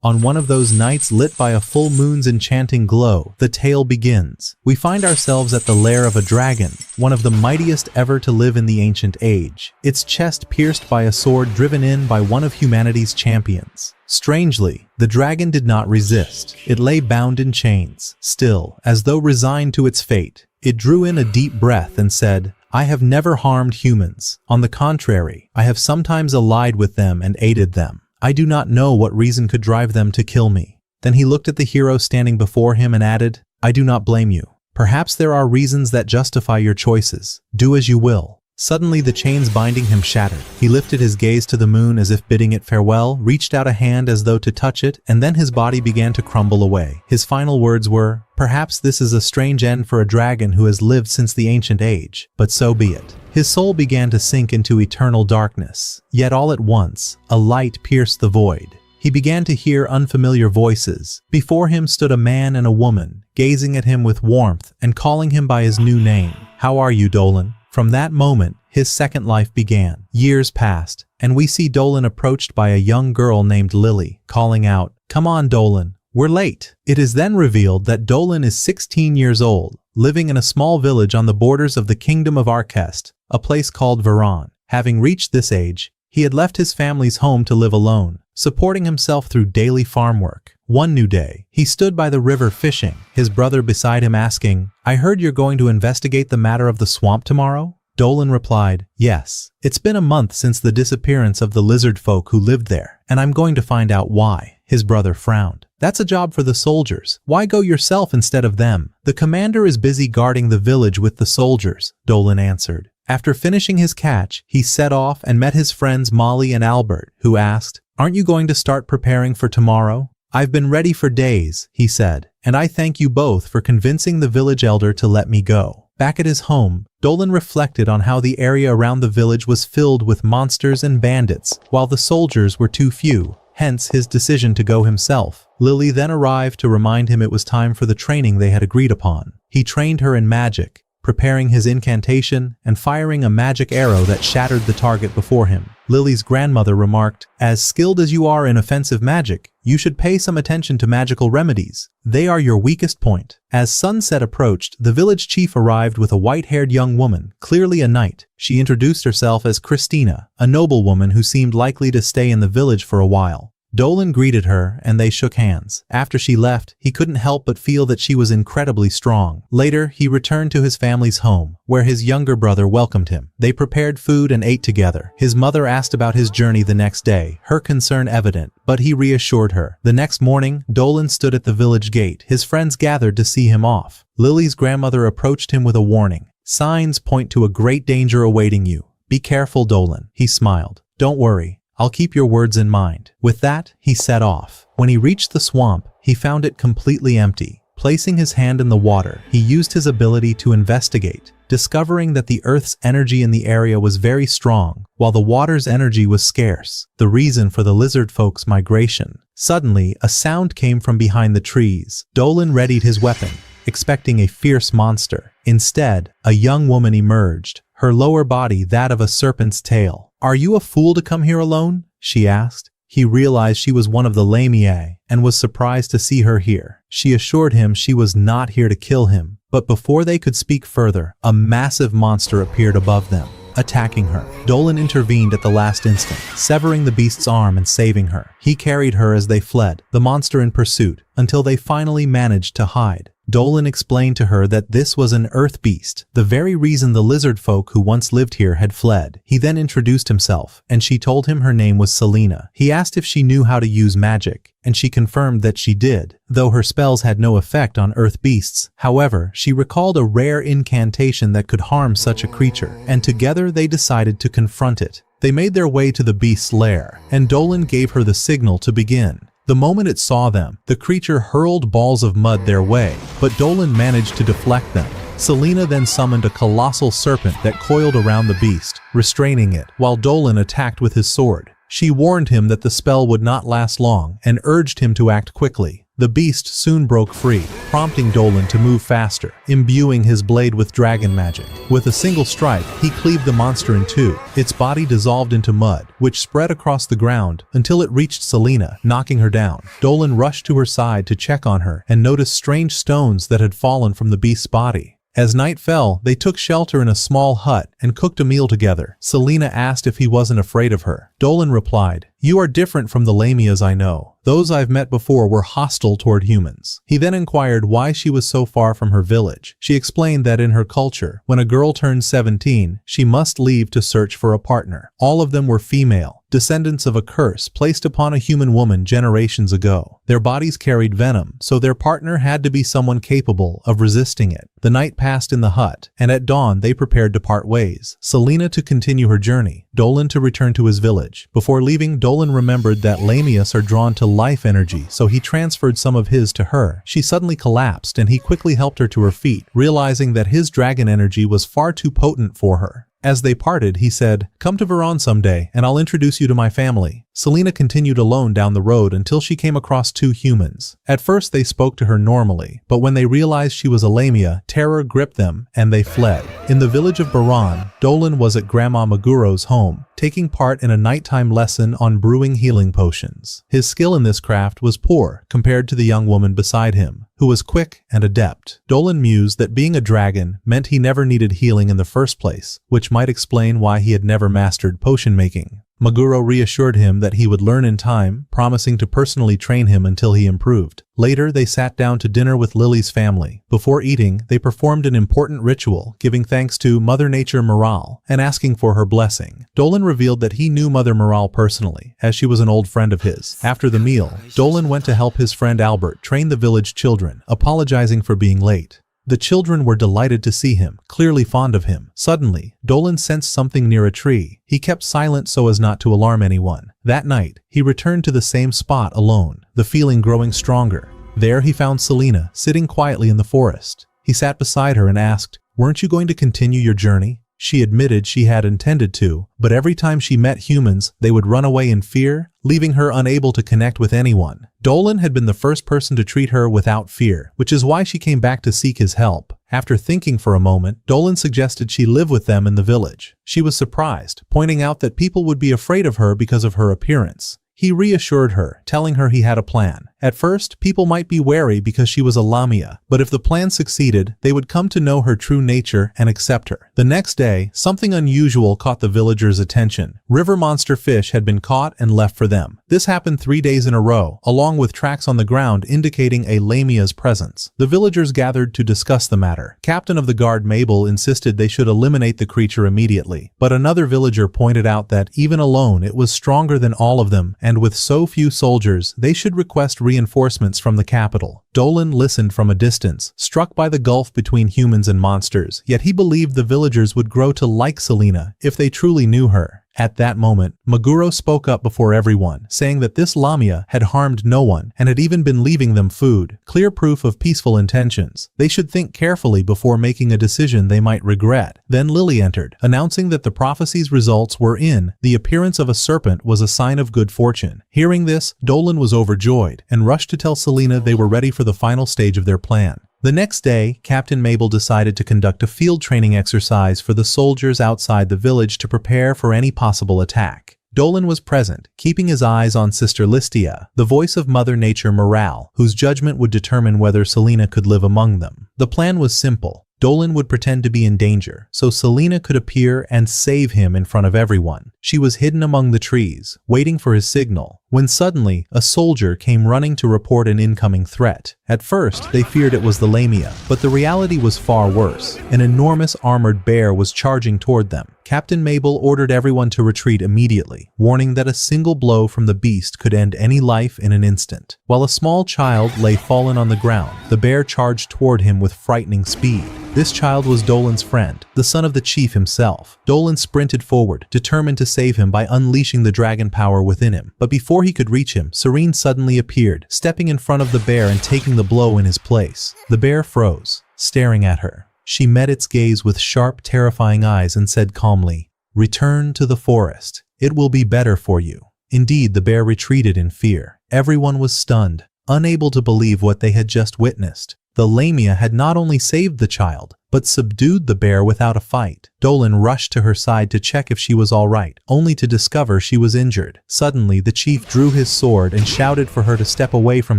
On one of those nights lit by a full moon's enchanting glow, the tale begins. We find ourselves at the lair of a dragon, one of the mightiest ever to live in the ancient age, its chest pierced by a sword driven in by one of humanity's champions. Strangely, the dragon did not resist. It lay bound in chains, still, as though resigned to its fate. It drew in a deep breath and said, "I have never harmed humans. On the contrary, I have sometimes allied with them and aided them. I do not know what reason could drive them to kill me." Then he looked at the hero standing before him and added, "I do not blame you. Perhaps there are reasons that justify your choices. Do as you will." Suddenly the chains binding him shattered. He lifted his gaze to the moon as if bidding it farewell, reached out a hand as though to touch it, and then his body began to crumble away. His final words were, "Perhaps this is a strange end for a dragon who has lived since the ancient age, but so be it." His soul began to sink into eternal darkness. Yet all at once, a light pierced the void. He began to hear unfamiliar voices. Before him stood a man and a woman, gazing at him with warmth and calling him by his new name. "How are you, Dolan?" From that moment, his second life began. Years passed, and we see Dolan approached by a young girl named Lily, calling out, "Come on, Dolan, we're late." It is then revealed that Dolan is 16 years old, living in a small village on the borders of the kingdom of Arkest, a place called Varan. Having reached this age, he had left his family's home to live alone, supporting himself through daily farm work. One new day, he stood by the river fishing, his brother beside him asking, "I heard you're going to investigate the matter of the swamp tomorrow?" Dolan replied, "Yes. It's been a month since the disappearance of the lizard folk who lived there, and I'm going to find out why." His brother frowned. "That's a job for the soldiers. Why go yourself instead of them?" "The commander is busy guarding the village with the soldiers," Dolan answered. After finishing his catch, he set off and met his friends Molly and Albert, who asked, "Aren't you going to start preparing for tomorrow?" "I've been ready for days," he said, "and I thank you both for convincing the village elder to let me go." Back at his home, Dolan reflected on how the area around the village was filled with monsters and bandits, while the soldiers were too few, hence his decision to go himself. Lily then arrived to remind him it was time for the training they had agreed upon. He trained her in magic, preparing his incantation and firing a magic arrow that shattered the target before him. Lily's grandmother remarked, "As skilled as you are in offensive magic, you should pay some attention to magical remedies. They are your weakest point." As sunset approached, the village chief arrived with a white-haired young woman, clearly a knight. She introduced herself as Christina, a noblewoman who seemed likely to stay in the village for a while. Dolan greeted her and they shook hands. After she left, he couldn't help but feel that she was incredibly strong. Later, he returned to his family's home, where his younger brother welcomed him. They prepared food and ate together. His mother asked about his journey the next day, her concern evident, but he reassured her. The next morning, Dolan stood at the village gate. His friends gathered to see him off. Lily's grandmother approached him with a warning. "Signs point to a great danger awaiting you. Be careful, Dolan." He smiled. "Don't worry. I'll keep your words in mind." With that, he set off. When he reached the swamp, he found it completely empty. Placing his hand in the water, he used his ability to investigate, discovering that the Earth's energy in the area was very strong, while the water's energy was scarce, the reason for the lizard folk's migration. Suddenly, a sound came from behind the trees. Dolan readied his weapon, expecting a fierce monster. Instead, a young woman emerged, her lower body that of a serpent's tail. "Are you a fool to come here alone?" she asked. He realized she was one of the Lamia and was surprised to see her here. She assured him she was not here to kill him, but before they could speak further, a massive monster appeared above them, attacking her. Dolan intervened at the last instant, severing the beast's arm and saving her. He carried her as they fled, the monster in pursuit, until they finally managed to hide. Dolan explained to her that this was an earth beast, the very reason the lizard folk who once lived here had fled. He then introduced himself, and she told him her name was Selena. He asked if she knew how to use magic, and she confirmed that she did, though her spells had no effect on earth beasts. However, she recalled a rare incantation that could harm such a creature, and together they decided to confront it. They made their way to the beast's lair, and Dolan gave her the signal to begin. The moment it saw them, the creature hurled balls of mud their way, but Dolan managed to deflect them. Selena then summoned a colossal serpent that coiled around the beast, restraining it, while Dolan attacked with his sword. She warned him that the spell would not last long and urged him to act quickly. The beast soon broke free, prompting Dolan to move faster, imbuing his blade with dragon magic. With a single strike, he cleaved the monster in two. Its body dissolved into mud, which spread across the ground until it reached Selena, knocking her down. Dolan rushed to her side to check on her and noticed strange stones that had fallen from the beast's body. As night fell, they took shelter in a small hut and cooked a meal together. Selena asked if he wasn't afraid of her. Dolan replied, "You are different from the Lamias I know. Those I've met before were hostile toward humans." He then inquired why she was so far from her village. She explained that in her culture, when a girl turns 17, she must leave to search for a partner. All of them were female, descendants of a curse placed upon a human woman generations ago. Their bodies carried venom, so their partner had to be someone capable of resisting it. The night passed in the hut, and at dawn they prepared to part ways. Selena to continue her journey, Dolan to return to his village. Before leaving, Dolan remembered that Lamias are drawn to life energy, so he transferred some of his to her. She suddenly collapsed, and he quickly helped her to her feet, realizing that his dragon energy was far too potent for her. As they parted, he said, "Come to Veron someday, and I'll introduce you to my family." Selena continued alone down the road until she came across two humans. At first they spoke to her normally, but when they realized she was a Lamia, terror gripped them, and they fled. In the village of Veron, Dolan was at Grandma Maguro's home, taking part in a nighttime lesson on brewing healing potions. His skill in this craft was poor compared to the young woman beside him, who was quick and adept. Dolan mused that being a dragon meant he never needed healing in the first place, which might explain why he had never mastered potion making. Maguro reassured him that he would learn in time, promising to personally train him until he improved. Later, they sat down to dinner with Lily's family. Before eating, they performed an important ritual, giving thanks to Mother Nature Morale and asking for her blessing. Dolan revealed that he knew Mother Morale personally, as she was an old friend of his. After the meal, Dolan went to help his friend Albert train the village children, apologizing for being late. The children were delighted to see him, clearly fond of him. Suddenly, Dolan sensed something near a tree. He kept silent so as not to alarm anyone. That night, he returned to the same spot alone, the feeling growing stronger. There he found Selena, sitting quietly in the forest. He sat beside her and asked, "Weren't you going to continue your journey?" She admitted she had intended to, but every time she met humans, they would run away in fear, leaving her unable to connect with anyone. Dolan had been the first person to treat her without fear, which is why she came back to seek his help. After thinking for a moment, Dolan suggested she live with them in the village. She was surprised, pointing out that people would be afraid of her because of her appearance. He reassured her, telling her he had a plan. At first, people might be wary because she was a Lamia, but if the plan succeeded, they would come to know her true nature and accept her. The next day, something unusual caught the villagers' attention. River monster fish had been caught and left for them. This happened 3 days in a row, along with tracks on the ground indicating a Lamia's presence. The villagers gathered to discuss the matter. Captain of the guard Mabel insisted they should eliminate the creature immediately, but another villager pointed out that even alone it was stronger than all of them, and with so few soldiers, they should request reinforcements from the capital. Dolan listened from a distance, struck by the gulf between humans and monsters, yet he believed the villagers would grow to like Selena if they truly knew her. At that moment, Maguro spoke up before everyone, saying that this Lamia had harmed no one and had even been leaving them food, clear proof of peaceful intentions. They should think carefully before making a decision they might regret. Then Lily entered, announcing that the prophecy's results were in. The appearance of a serpent was a sign of good fortune. Hearing this, Dolan was overjoyed and rushed to tell Selena they were ready for the final stage of their plan. The next day, Captain Mabel decided to conduct a field training exercise for the soldiers outside the village to prepare for any possible attack. Dolan was present, keeping his eyes on Sister Listia, the voice of Mother Nature Morale, whose judgment would determine whether Selena could live among them. The plan was simple. Dolan would pretend to be in danger, so Selena could appear and save him in front of everyone. She was hidden among the trees, waiting for his signal, when suddenly a soldier came running to report an incoming threat. At first, they feared it was the Lamia, but the reality was far worse. An enormous armored bear was charging toward them. Captain Mabel ordered everyone to retreat immediately, warning that a single blow from the beast could end any life in an instant. While a small child lay fallen on the ground, the bear charged toward him with frightening speed. This child was Dolan's friend, the son of the chief himself. Dolan sprinted forward, determined to save him by unleashing the dragon power within him. But before he could reach him, Serene suddenly appeared, stepping in front of the bear and taking the blow in his place. The bear froze, staring at her. She met its gaze with sharp, terrifying eyes and said calmly, "Return to the forest. It will be better for you." Indeed, the bear retreated in fear. Everyone was stunned. unable to believe what they had just witnessed. The lamia had not only saved the child, but subdued the bear without a fight. Dolan rushed to her side to check if she was all right, only to discover she was injured. Suddenly, the chief drew his sword and shouted for her to step away from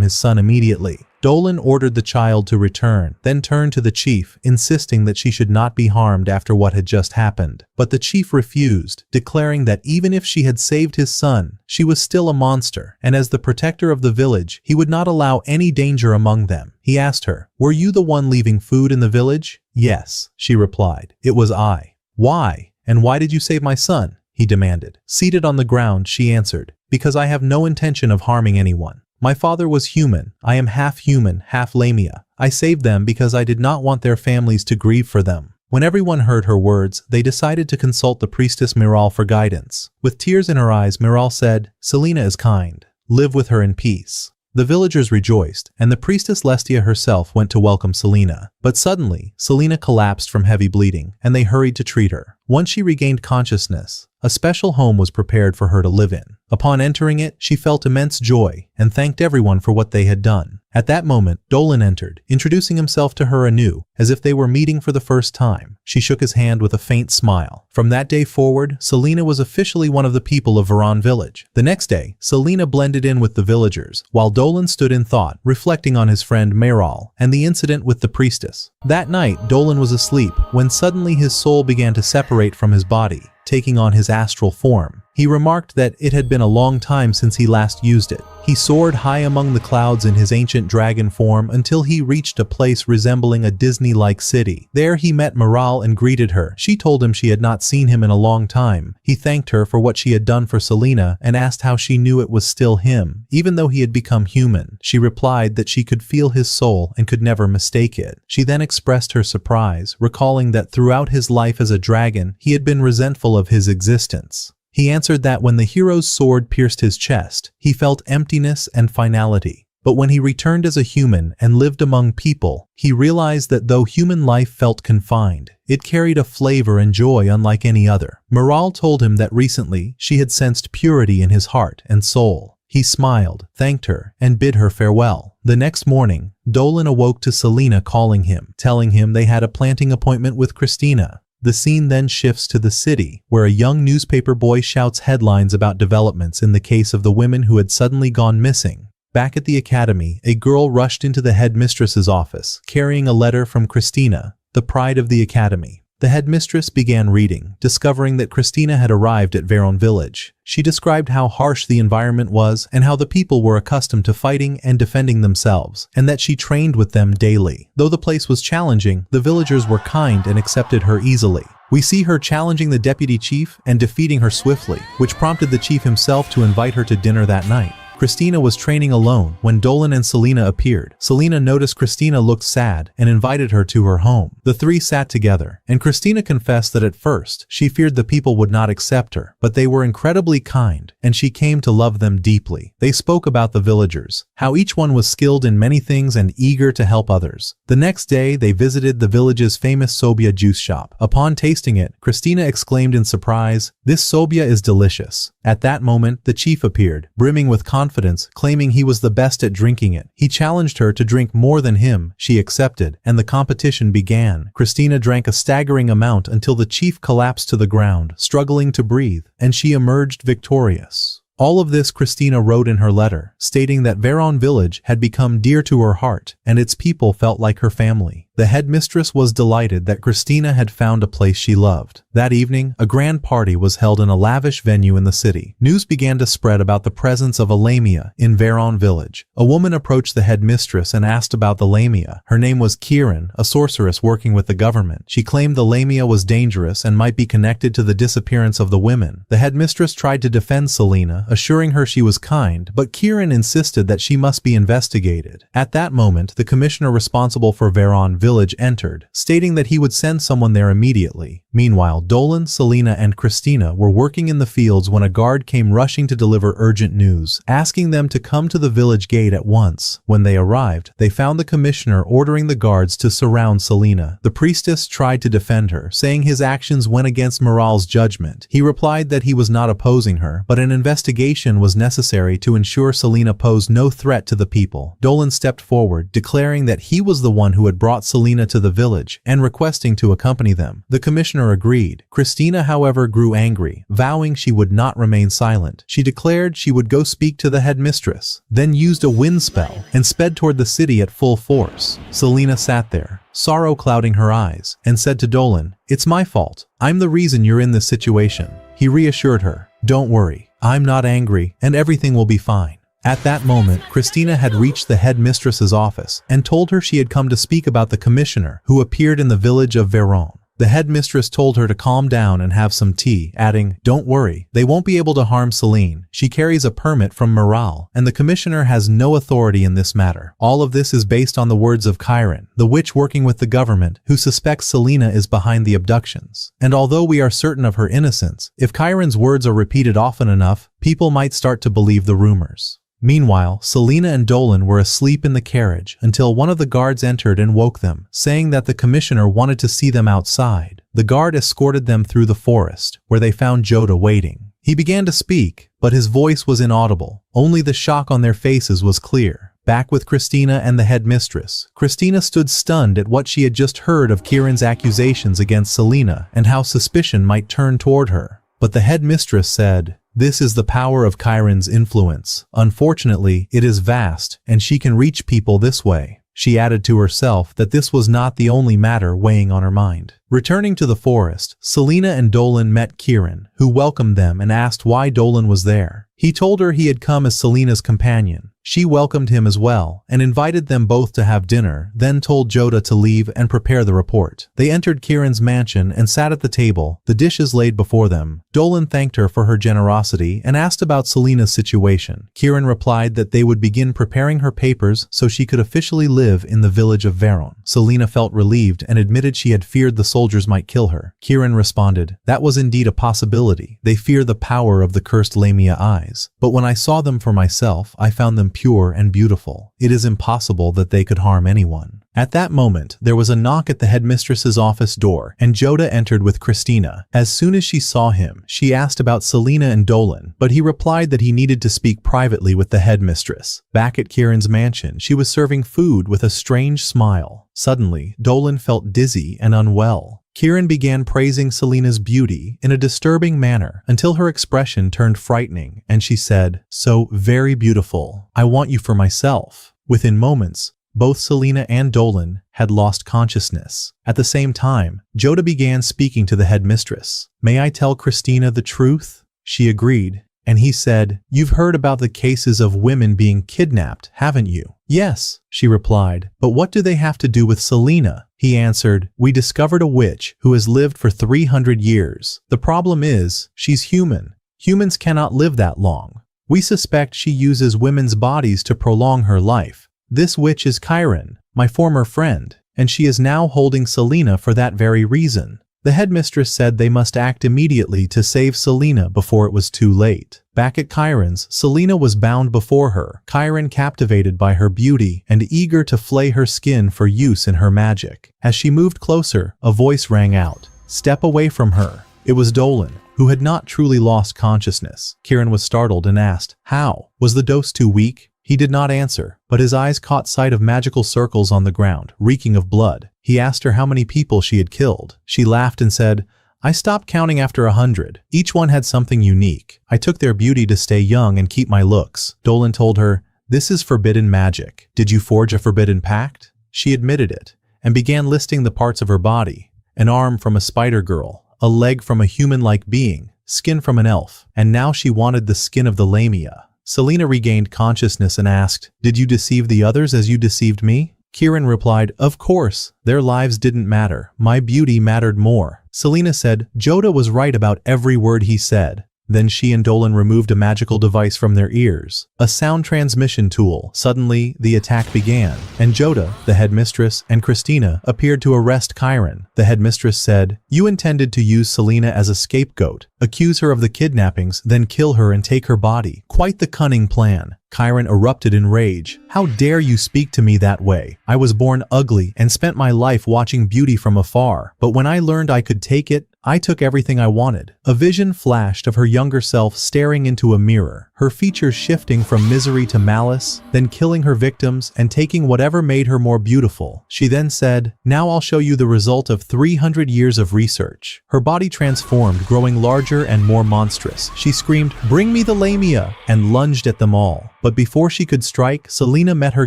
his son immediately. Dolan ordered the child to return, then turned to the chief, insisting that she should not be harmed after what had just happened. But the chief refused, declaring that even if she had saved his son, she was still a monster, and as the protector of the village, he would not allow any danger among them. He asked her, "Were you the one leaving food in the village?" "Yes," she replied. "It was I." "Why? And why did you save my son?" he demanded. Seated on the ground, she answered, "Because I have no intention of harming anyone. My father was human. I am half human, half lamia. I saved them because I did not want their families to grieve for them." When everyone heard her words, they decided to consult the priestess Miral for guidance. With tears in her eyes, Miral said, "Selena is kind. Live with her in peace." The villagers rejoiced, and the priestess Lestia herself went to welcome Selena. But suddenly, Selena collapsed from heavy bleeding, and they hurried to treat her. Once she regained consciousness, a special home was prepared for her to live in. Upon entering it, she felt immense joy and thanked everyone for what they had done. At that moment, Dolan entered, introducing himself to her anew, as if they were meeting for the first time. She shook his hand with a faint smile. From that day forward, Selena was officially one of the people of Veron village. The next day, Selena blended in with the villagers, while Dolan stood in thought, reflecting on his friend Miral and the incident with the priestess. That night, Dolan was asleep when suddenly his soul began to separate from his body, taking on his astral form. He remarked that it had been a long time since he last used it. He soared high among the clouds in his ancient dragon form until he reached a place resembling a Disney-like city. There he met Miral and greeted her. She told him she had not seen him in a long time. He thanked her for what she had done for Selena and asked how she knew it was still him, even though he had become human. She replied that she could feel his soul and could never mistake it. She then expressed her surprise, recalling that throughout his life as a dragon, he had been resentful of his existence. He answered that when the hero's sword pierced his chest, he felt emptiness and finality. But when he returned as a human and lived among people, he realized that though human life felt confined, it carried a flavor and joy unlike any other. Miral told him that recently she had sensed purity in his heart and soul. He smiled, thanked her, and bid her farewell. The next morning, Dolan awoke to Selena calling him, telling him they had a planting appointment with Christina. The scene then shifts to the city, where a young newspaper boy shouts headlines about developments in the case of the women who had suddenly gone missing. Back at the academy, a girl rushed into the headmistress's office, carrying a letter from Christina, the pride of the academy. The headmistress began reading, discovering that Christina had arrived at Veron village. She described how harsh the environment was and how the people were accustomed to fighting and defending themselves, and that she trained with them daily. Though the place was challenging, the villagers were kind and accepted her easily. We see her challenging the deputy chief and defeating her swiftly, which prompted the chief himself to invite her to dinner that night. Christina was training alone when Dolan and Selena appeared. Selena noticed Christina looked sad and invited her to her home. The three sat together, and Christina confessed that at first she feared the people would not accept her, but they were incredibly kind, and she came to love them deeply. They spoke about the villagers, how each one was skilled in many things and eager to help others. The next day, they visited the village's famous sobia juice shop. Upon tasting it, Christina exclaimed in surprise, "This sobia is delicious." At that moment, the chief appeared, brimming with confidence, claiming he was the best at drinking it. He challenged her to drink more than him. She accepted, and the competition began. Christina drank a staggering amount until the chief collapsed to the ground, struggling to breathe, and she emerged victorious. All of this Christina wrote in her letter, stating that Veron village had become dear to her heart, and its people felt like her family. The headmistress was delighted that Christina had found a place she loved. That evening, a grand party was held in a lavish venue in the city. News began to spread about the presence of a lamia in Veron village. A woman approached the headmistress and asked about the lamia. Her name was Kiran, a sorceress working with the government. She claimed the lamia was dangerous and might be connected to the disappearance of the women. The headmistress tried to defend Selena, assuring her she was kind, but Kiran insisted that she must be investigated. At that moment, the commissioner responsible for Veron village village entered, stating that he would send someone there immediately. Meanwhile, Dolan, Selena, and Christina were working in the fields when a guard came rushing to deliver urgent news, asking them to come to the village gate at once. When they arrived, they found the commissioner ordering the guards to surround Selena. The priestess tried to defend her, saying his actions went against morale's judgment. He replied that he was not opposing her, but an investigation was necessary to ensure Selena posed no threat to the people. Dolan stepped forward, declaring that he was the one who had brought Selena to the village and requesting to accompany them. The commissioner agreed. Christina, however, grew angry, vowing she would not remain silent. She declared she would go speak to the headmistress, then used a wind spell and sped toward the city at full force. Selena sat there, sorrow clouding her eyes, and said to Dolan, "It's my fault. I'm the reason you're in this situation." He reassured her, "Don't worry, I'm not angry and everything will be fine." At that moment, Christina had reached the headmistress's office and told her she had come to speak about the commissioner who appeared in the village of Veron. The headmistress told her to calm down and have some tea, adding, "Don't worry, they won't be able to harm Celine. She carries a permit from Morale, and the commissioner has no authority in this matter." All of this is based on the words of Chiron, the witch working with the government, who suspects Selena is behind the abductions. And although we are certain of her innocence, if Chiron's words are repeated often enough, people might start to believe the rumors. Meanwhile, Selena and Dolan were asleep in the carriage until one of the guards entered and woke them, saying that the commissioner wanted to see them outside. The guard escorted them through the forest, where they found Jota waiting. He began to speak, but his voice was inaudible. Only the shock on their faces was clear. Back with Christina and the headmistress, Christina stood stunned at what she had just heard of Kieran's accusations against Selena and how suspicion might turn toward her. But the headmistress said, "This is the power of Chiron's influence. Unfortunately, it is vast, and she can reach people this way." She added to herself that this was not the only matter weighing on her mind. Returning to the forest, Selena and Dolan met Kieran, who welcomed them and asked why Dolan was there. He told her he had come as Selena's companion. She welcomed him as well and invited them both to have dinner, then told Jota to leave and prepare the report. They entered Kieran's mansion and sat at the table, the dishes laid before them. Dolan thanked her for her generosity and asked about Selena's situation. Kieran replied that they would begin preparing her papers so she could officially live in the village of Veron. Selena felt relieved and admitted she had feared the soldiers might kill her. Kieran responded, "That was indeed a possibility. They fear the power of the cursed Lamia eyes. But when I saw them for myself, I found them pure and beautiful. It is impossible that they could harm anyone." At that moment, there was a knock at the headmistress's office door, and Jota entered with Christina. As soon as she saw him, she asked about Selena and Dolan, but he replied that he needed to speak privately with the headmistress. Back at Kieran's mansion, she was serving food with a strange smile. Suddenly, Dolan felt dizzy and unwell. Kieran began praising Selena's beauty in a disturbing manner until her expression turned frightening, and she said, "So very beautiful. I want you for myself." Within moments, both Selena and Dolan had lost consciousness. At the same time, Jota began speaking to the headmistress. "May I tell Christina the truth?" She agreed, and he said, "You've heard about the cases of women being kidnapped, haven't you?" "Yes," she replied, "but what do they have to do with Selena?" He answered, "We discovered a witch who has lived for 300 years. The problem is, she's human. Humans cannot live that long. We suspect she uses women's bodies to prolong her life. This witch is Chiron, my former friend, and she is now holding Selena for that very reason." The headmistress said they must act immediately to save Selena before it was too late. Back at Chiron's, Selena was bound before her, Chiron captivated by her beauty and eager to flay her skin for use in her magic. As she moved closer, a voice rang out, "Step away from her." It was Dolan, who had not truly lost consciousness. Chiron was startled and asked, "How? Was the dose too weak?" He did not answer, but his eyes caught sight of magical circles on the ground, reeking of blood. He asked her how many people she had killed. She laughed and said, "I stopped counting after 100. Each one had something unique. I took their beauty to stay young and keep my looks." Dolan told her, "This is forbidden magic. Did you forge a forbidden pact?" She admitted it, and began listing the parts of her body. An arm from a spider girl, a leg from a human-like being, skin from an elf, and now she wanted the skin of the Lamia. Selena regained consciousness and asked, "Did you deceive the others as you deceived me?" Kieran replied, "Of course. Their lives didn't matter. My beauty mattered more." Selena said, "Jota was right about every word he said. Then she and Dolan removed a magical device from their ears, a sound transmission tool. Suddenly, the attack began, and Jota, the headmistress, and Christina appeared to arrest Chiron. The headmistress said, "You intended to use Selena as a scapegoat, accuse her of the kidnappings, then kill her and take her body. Quite the cunning plan." Chiron erupted in rage. "How dare you speak to me that way? I was born ugly and spent my life watching beauty from afar. But when I learned I could take it, I took everything I wanted." A vision flashed of her younger self staring into a mirror, her features shifting from misery to malice, then killing her victims and taking whatever made her more beautiful. She then said, "Now I'll show you the result of 300 years of research." Her body transformed, growing larger and more monstrous. She screamed, "Bring me the lamia!" and lunged at them all. But before she could strike, Selena met her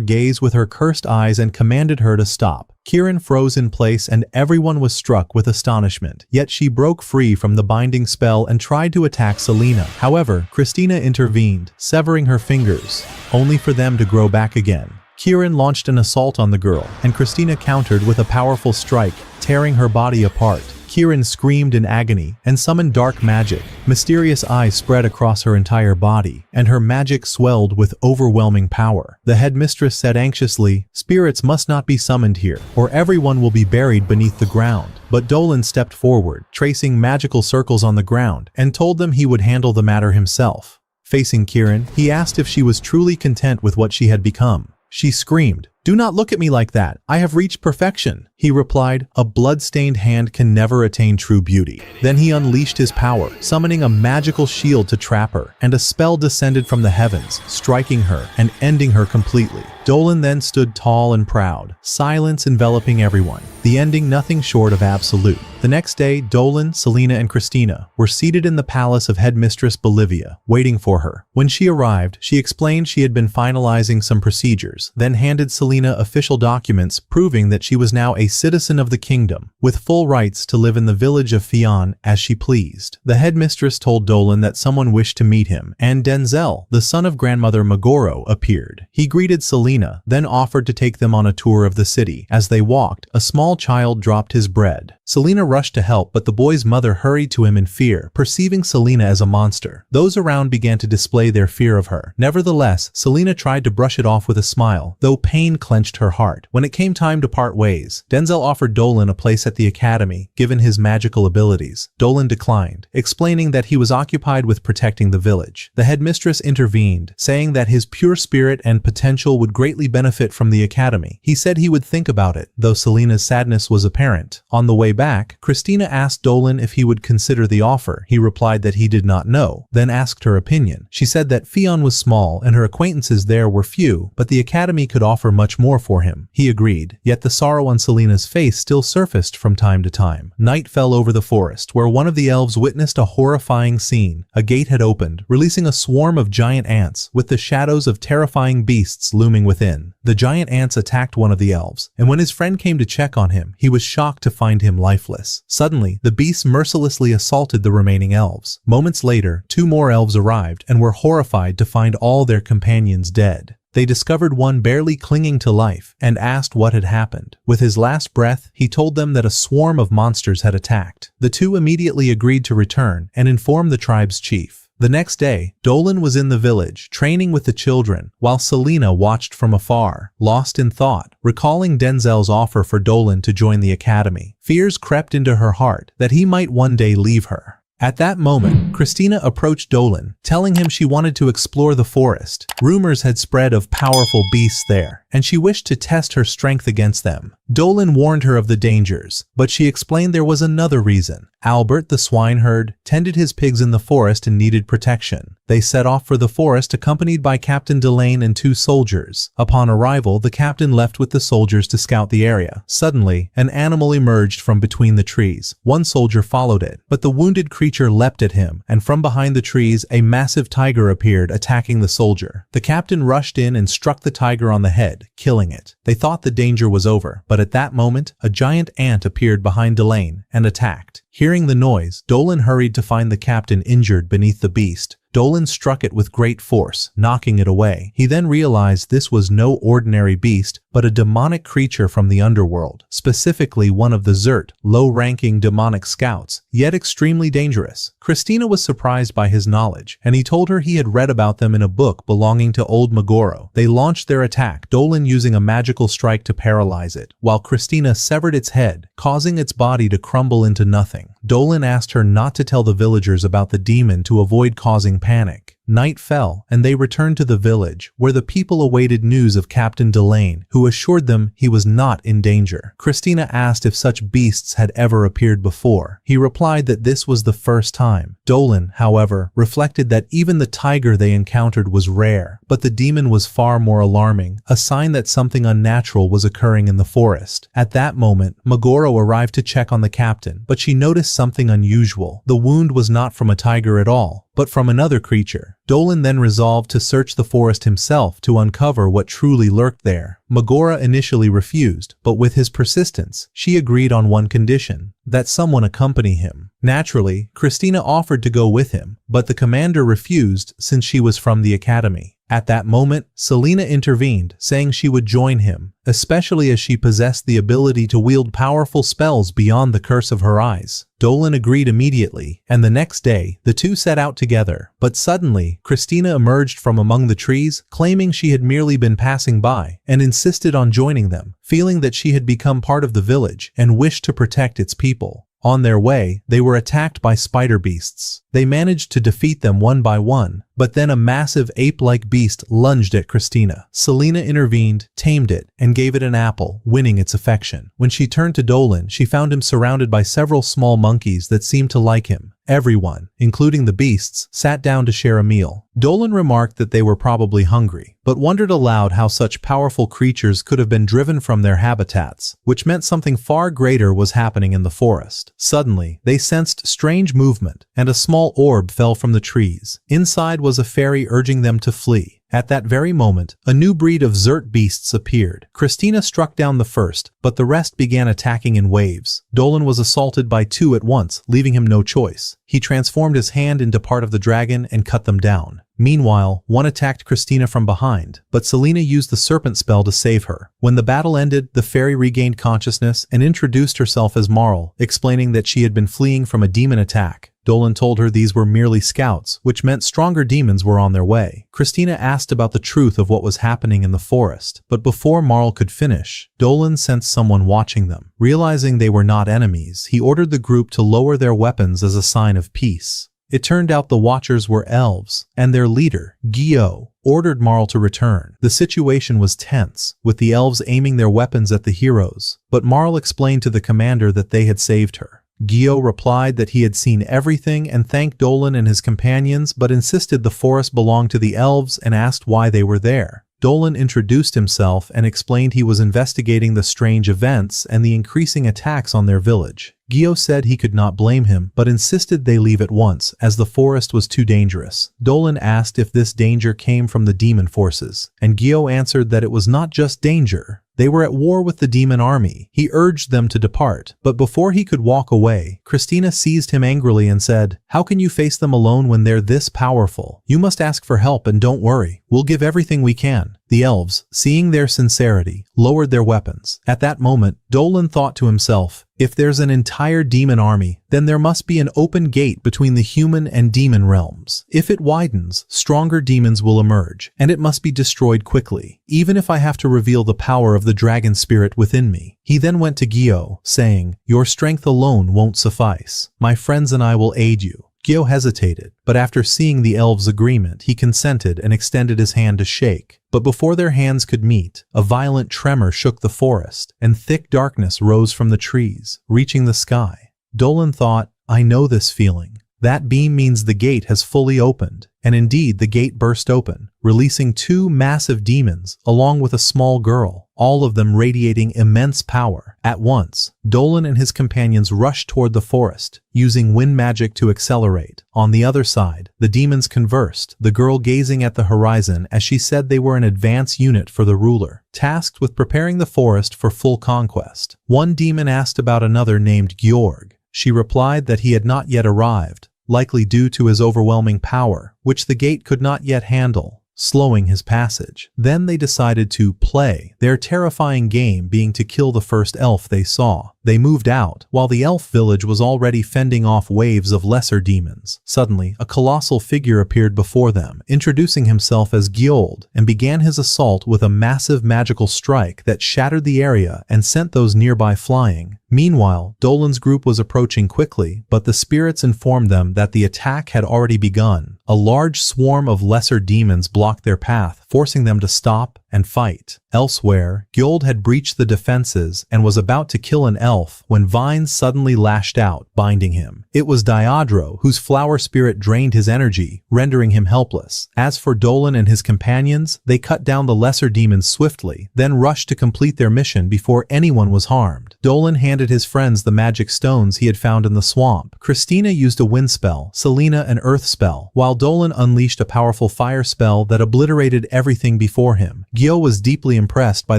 gaze with her cursed eyes and commanded her to stop. Chiron froze in place and everyone was struck with astonishment. Yet she broke free from the binding spell and tried to attack Selena. However, Christina intervened, severing her fingers, only for them to grow back again. Chiron launched an assault on the girl, and Christina countered with a powerful strike, tearing her body apart. Chiron screamed in agony and summoned dark magic. Mysterious eyes spread across her entire body, and her magic swelled with overwhelming power. The headmistress said anxiously, "Spirits must not be summoned here, or everyone will be buried beneath the ground." But Dolan stepped forward, tracing magical circles on the ground, and told them he would handle the matter himself. Facing Chiron, he asked if she was truly content with what she had become. She screamed, "Do not look at me like that. I have reached perfection." He replied, "A blood-stained hand can never attain true beauty." Then he unleashed his power, summoning a magical shield to trap her, and a spell descended from the heavens, striking her and ending her completely. Dolan then stood tall and proud, silence enveloping everyone, the ending nothing short of absolute. The next day, Dolan, Selena, and Christina were seated in the palace of Headmistress Bolivia, waiting for her. When she arrived, she explained she had been finalizing some procedures, then handed Selena official documents proving that she was now a citizen of the kingdom, with full rights to live in the village of Fion as she pleased. The headmistress told Dolan that someone wished to meet him, and Denzel, the son of grandmother Megoro, appeared. He greeted Selena, then offered to take them on a tour of the city. As they walked, a small child dropped his bread. Selena rushed to help, but the boy's mother hurried to him in fear, perceiving Selena as a monster. Those around began to display their fear of her. Nevertheless, Selena tried to brush it off with a smile, though pain clenched her heart. When it came time to part ways, Denzel offered Dolan a place at the academy, given his magical abilities. Dolan declined, explaining that he was occupied with protecting the village. The headmistress intervened, saying that his pure spirit and potential would greatly benefit from the academy. He said he would think about it, though Selena's sadness was apparent. On the way back, Christina asked Dolan if he would consider the offer. He replied that he did not know, then asked her opinion. She said that Fion was small and her acquaintances there were few, but the academy could offer much more for him. He agreed, yet the sorrow on Selena's face still surfaced from time to time. Night fell over the forest, where one of the elves witnessed a horrifying scene. A gate had opened, releasing a swarm of giant ants, with the shadows of terrifying beasts looming within. The giant ants attacked one of the elves, and when his friend came to check on him, he was shocked to find him lifeless. Suddenly, the beasts mercilessly assaulted the remaining elves. Moments later, 2 more elves arrived and were horrified to find all their companions dead. They discovered one barely clinging to life and asked what had happened. With his last breath, he told them that a swarm of monsters had attacked. The 2 immediately agreed to return and inform the tribe's chief. The next day, Dolan was in the village, training with the children, while Selena watched from afar, lost in thought, recalling Denzel's offer for Dolan to join the academy. Fears crept into her heart that he might one day leave her. At that moment, Christina approached Dolan, telling him she wanted to explore the forest. Rumors had spread of powerful beasts there, and she wished to test her strength against them. Dolan warned her of the dangers, but she explained there was another reason. Albert, the swineherd, tended his pigs in the forest and needed protection. They set off for the forest accompanied by Captain Delane and 2 soldiers. Upon arrival, the captain left with the soldiers to scout the area. Suddenly, an animal emerged from between the trees. One soldier followed it, but the wounded creature leapt at him, and from behind the trees, a massive tiger appeared, attacking the soldier. The captain rushed in and struck the tiger on the head, killing it. They thought the danger was over, but at that moment, a giant ant appeared behind Delane and attacked. Hearing the noise, Dolan hurried to find the captain injured beneath the beast, Dolan struck it with great force, knocking it away. He then realized this was no ordinary beast, but a demonic creature from the underworld, specifically one of the Zert, low-ranking demonic scouts, yet extremely dangerous. Christina was surprised by his knowledge, and he told her he had read about them in a book belonging to old Meguro. They launched their attack, Dolan using a magical strike to paralyze it, while Christina severed its head, causing its body to crumble into nothing. Dolan asked her not to tell the villagers about the demon to avoid causing panic. Night fell, and they returned to the village, where the people awaited news of Captain Delane, who assured them he was not in danger. Christina asked if such beasts had ever appeared before. He replied that this was the first time. Dolan, however, reflected that even the tiger they encountered was rare, but the demon was far more alarming, a sign that something unnatural was occurring in the forest. At that moment, Meguro arrived to check on the captain, but she noticed something unusual. The wound was not from a tiger at all, but from another creature. Dolan then resolved to search the forest himself to uncover what truly lurked there. Meguro initially refused, but with his persistence, she agreed on one condition: that someone accompany him. Naturally, Christina offered to go with him, but the commander refused since she was from the academy. At that moment, Selena intervened, saying she would join him, especially as she possessed the ability to wield powerful spells beyond the curse of her eyes. Dolan agreed immediately, and the next day, the two set out together. But suddenly, Christina emerged from among the trees, claiming she had merely been passing by, and insisted on joining them, feeling that she had become part of the village and wished to protect its people. On their way, they were attacked by spider beasts. They managed to defeat them one by one, but then a massive ape-like beast lunged at Christina. Selena intervened, tamed it, and gave it an apple, winning its affection. When she turned to Dolan, she found him surrounded by several small monkeys that seemed to like him. Everyone, including the beasts, sat down to share a meal. Dolan remarked that they were probably hungry, but wondered aloud how such powerful creatures could have been driven from their habitats, which meant something far greater was happening in the forest. Suddenly, they sensed strange movement, and a small orb fell from the trees. Inside was a fairy urging them to flee. At that very moment, a new breed of Zert beasts appeared. Christina struck down the first, but the rest began attacking in waves. Dolan was assaulted by two at once, leaving him no choice. He transformed his hand into part of the dragon and cut them down. Meanwhile, one attacked Christina from behind, but Selena used the serpent spell to save her. When the battle ended, the fairy regained consciousness and introduced herself as Marl, explaining that she had been fleeing from a demon attack. Dolan told her these were merely scouts, which meant stronger demons were on their way. Christina asked about the truth of what was happening in the forest, but before Marl could finish, Dolan sensed someone watching them. Realizing they were not enemies, he ordered the group to lower their weapons as a sign of peace. It turned out the watchers were elves, and their leader, Gyo, ordered Marl to return. The situation was tense, with the elves aiming their weapons at the heroes, but Marl explained to the commander that they had saved her. Gyo replied that he had seen everything and thanked Dolan and his companions, but insisted the forest belonged to the elves and asked why they were there. Dolan introduced himself and explained he was investigating the strange events and the increasing attacks on their village. Gyo said he could not blame him, but insisted they leave at once, as the forest was too dangerous. Dolan asked if this danger came from the demon forces, and Gyo answered that it was not just danger. They were at war with the demon army. He urged them to depart, but before he could walk away, Christina seized him angrily and said, "How can you face them alone when they're this powerful? You must ask for help and don't worry. We'll give everything we can." The elves, seeing their sincerity, lowered their weapons. At that moment, Dolan thought to himself, if there's an entire demon army, then there must be an open gate between the human and demon realms. If it widens, stronger demons will emerge, and it must be destroyed quickly, even if I have to reveal the power of the dragon spirit within me. He then went to Gyo, saying, "Your strength alone won't suffice. My friends and I will aid you." Gyo hesitated, but after seeing the elves' agreement, he consented and extended his hand to shake. But before their hands could meet, a violent tremor shook the forest, and thick darkness rose from the trees, reaching the sky. Dolan thought, "I know this feeling. That beam means the gate has fully opened." And indeed, the gate burst open, releasing two massive demons, along with a small girl, all of them radiating immense power. At once, Dolan and his companions rushed toward the forest, using wind magic to accelerate. On the other side, the demons conversed, the girl gazing at the horizon as she said they were an advance unit for the ruler, tasked with preparing the forest for full conquest. One demon asked about another named Georg. She replied that he had not yet arrived. likely due to his overwhelming power, which the gate could not yet handle, slowing his passage. Then they decided to play, their terrifying game being to kill the first elf they saw. They moved out, while the elf village was already fending off waves of lesser demons. Suddenly, a colossal figure appeared before them, introducing himself as Gyold, and began his assault with a massive magical strike that shattered the area and sent those nearby flying. Meanwhile, Dolan's group was approaching quickly, but the spirits informed them that the attack had already begun. A large swarm of lesser demons blocked their path, forcing them to stop and fight. Elsewhere, Gyold had breached the defenses and was about to kill an elf when vines suddenly lashed out, binding him. It was Diodro, whose flower spirit drained his energy, rendering him helpless. As for Dolan and his companions, they cut down the lesser demons swiftly, then rushed to complete their mission before anyone was harmed. Dolan handed his friends the magic stones he had found in the swamp. Christina used a wind spell, Selena an earth spell, while Dolan unleashed a powerful fire spell that obliterated everything before him. Gyo was deeply impressed by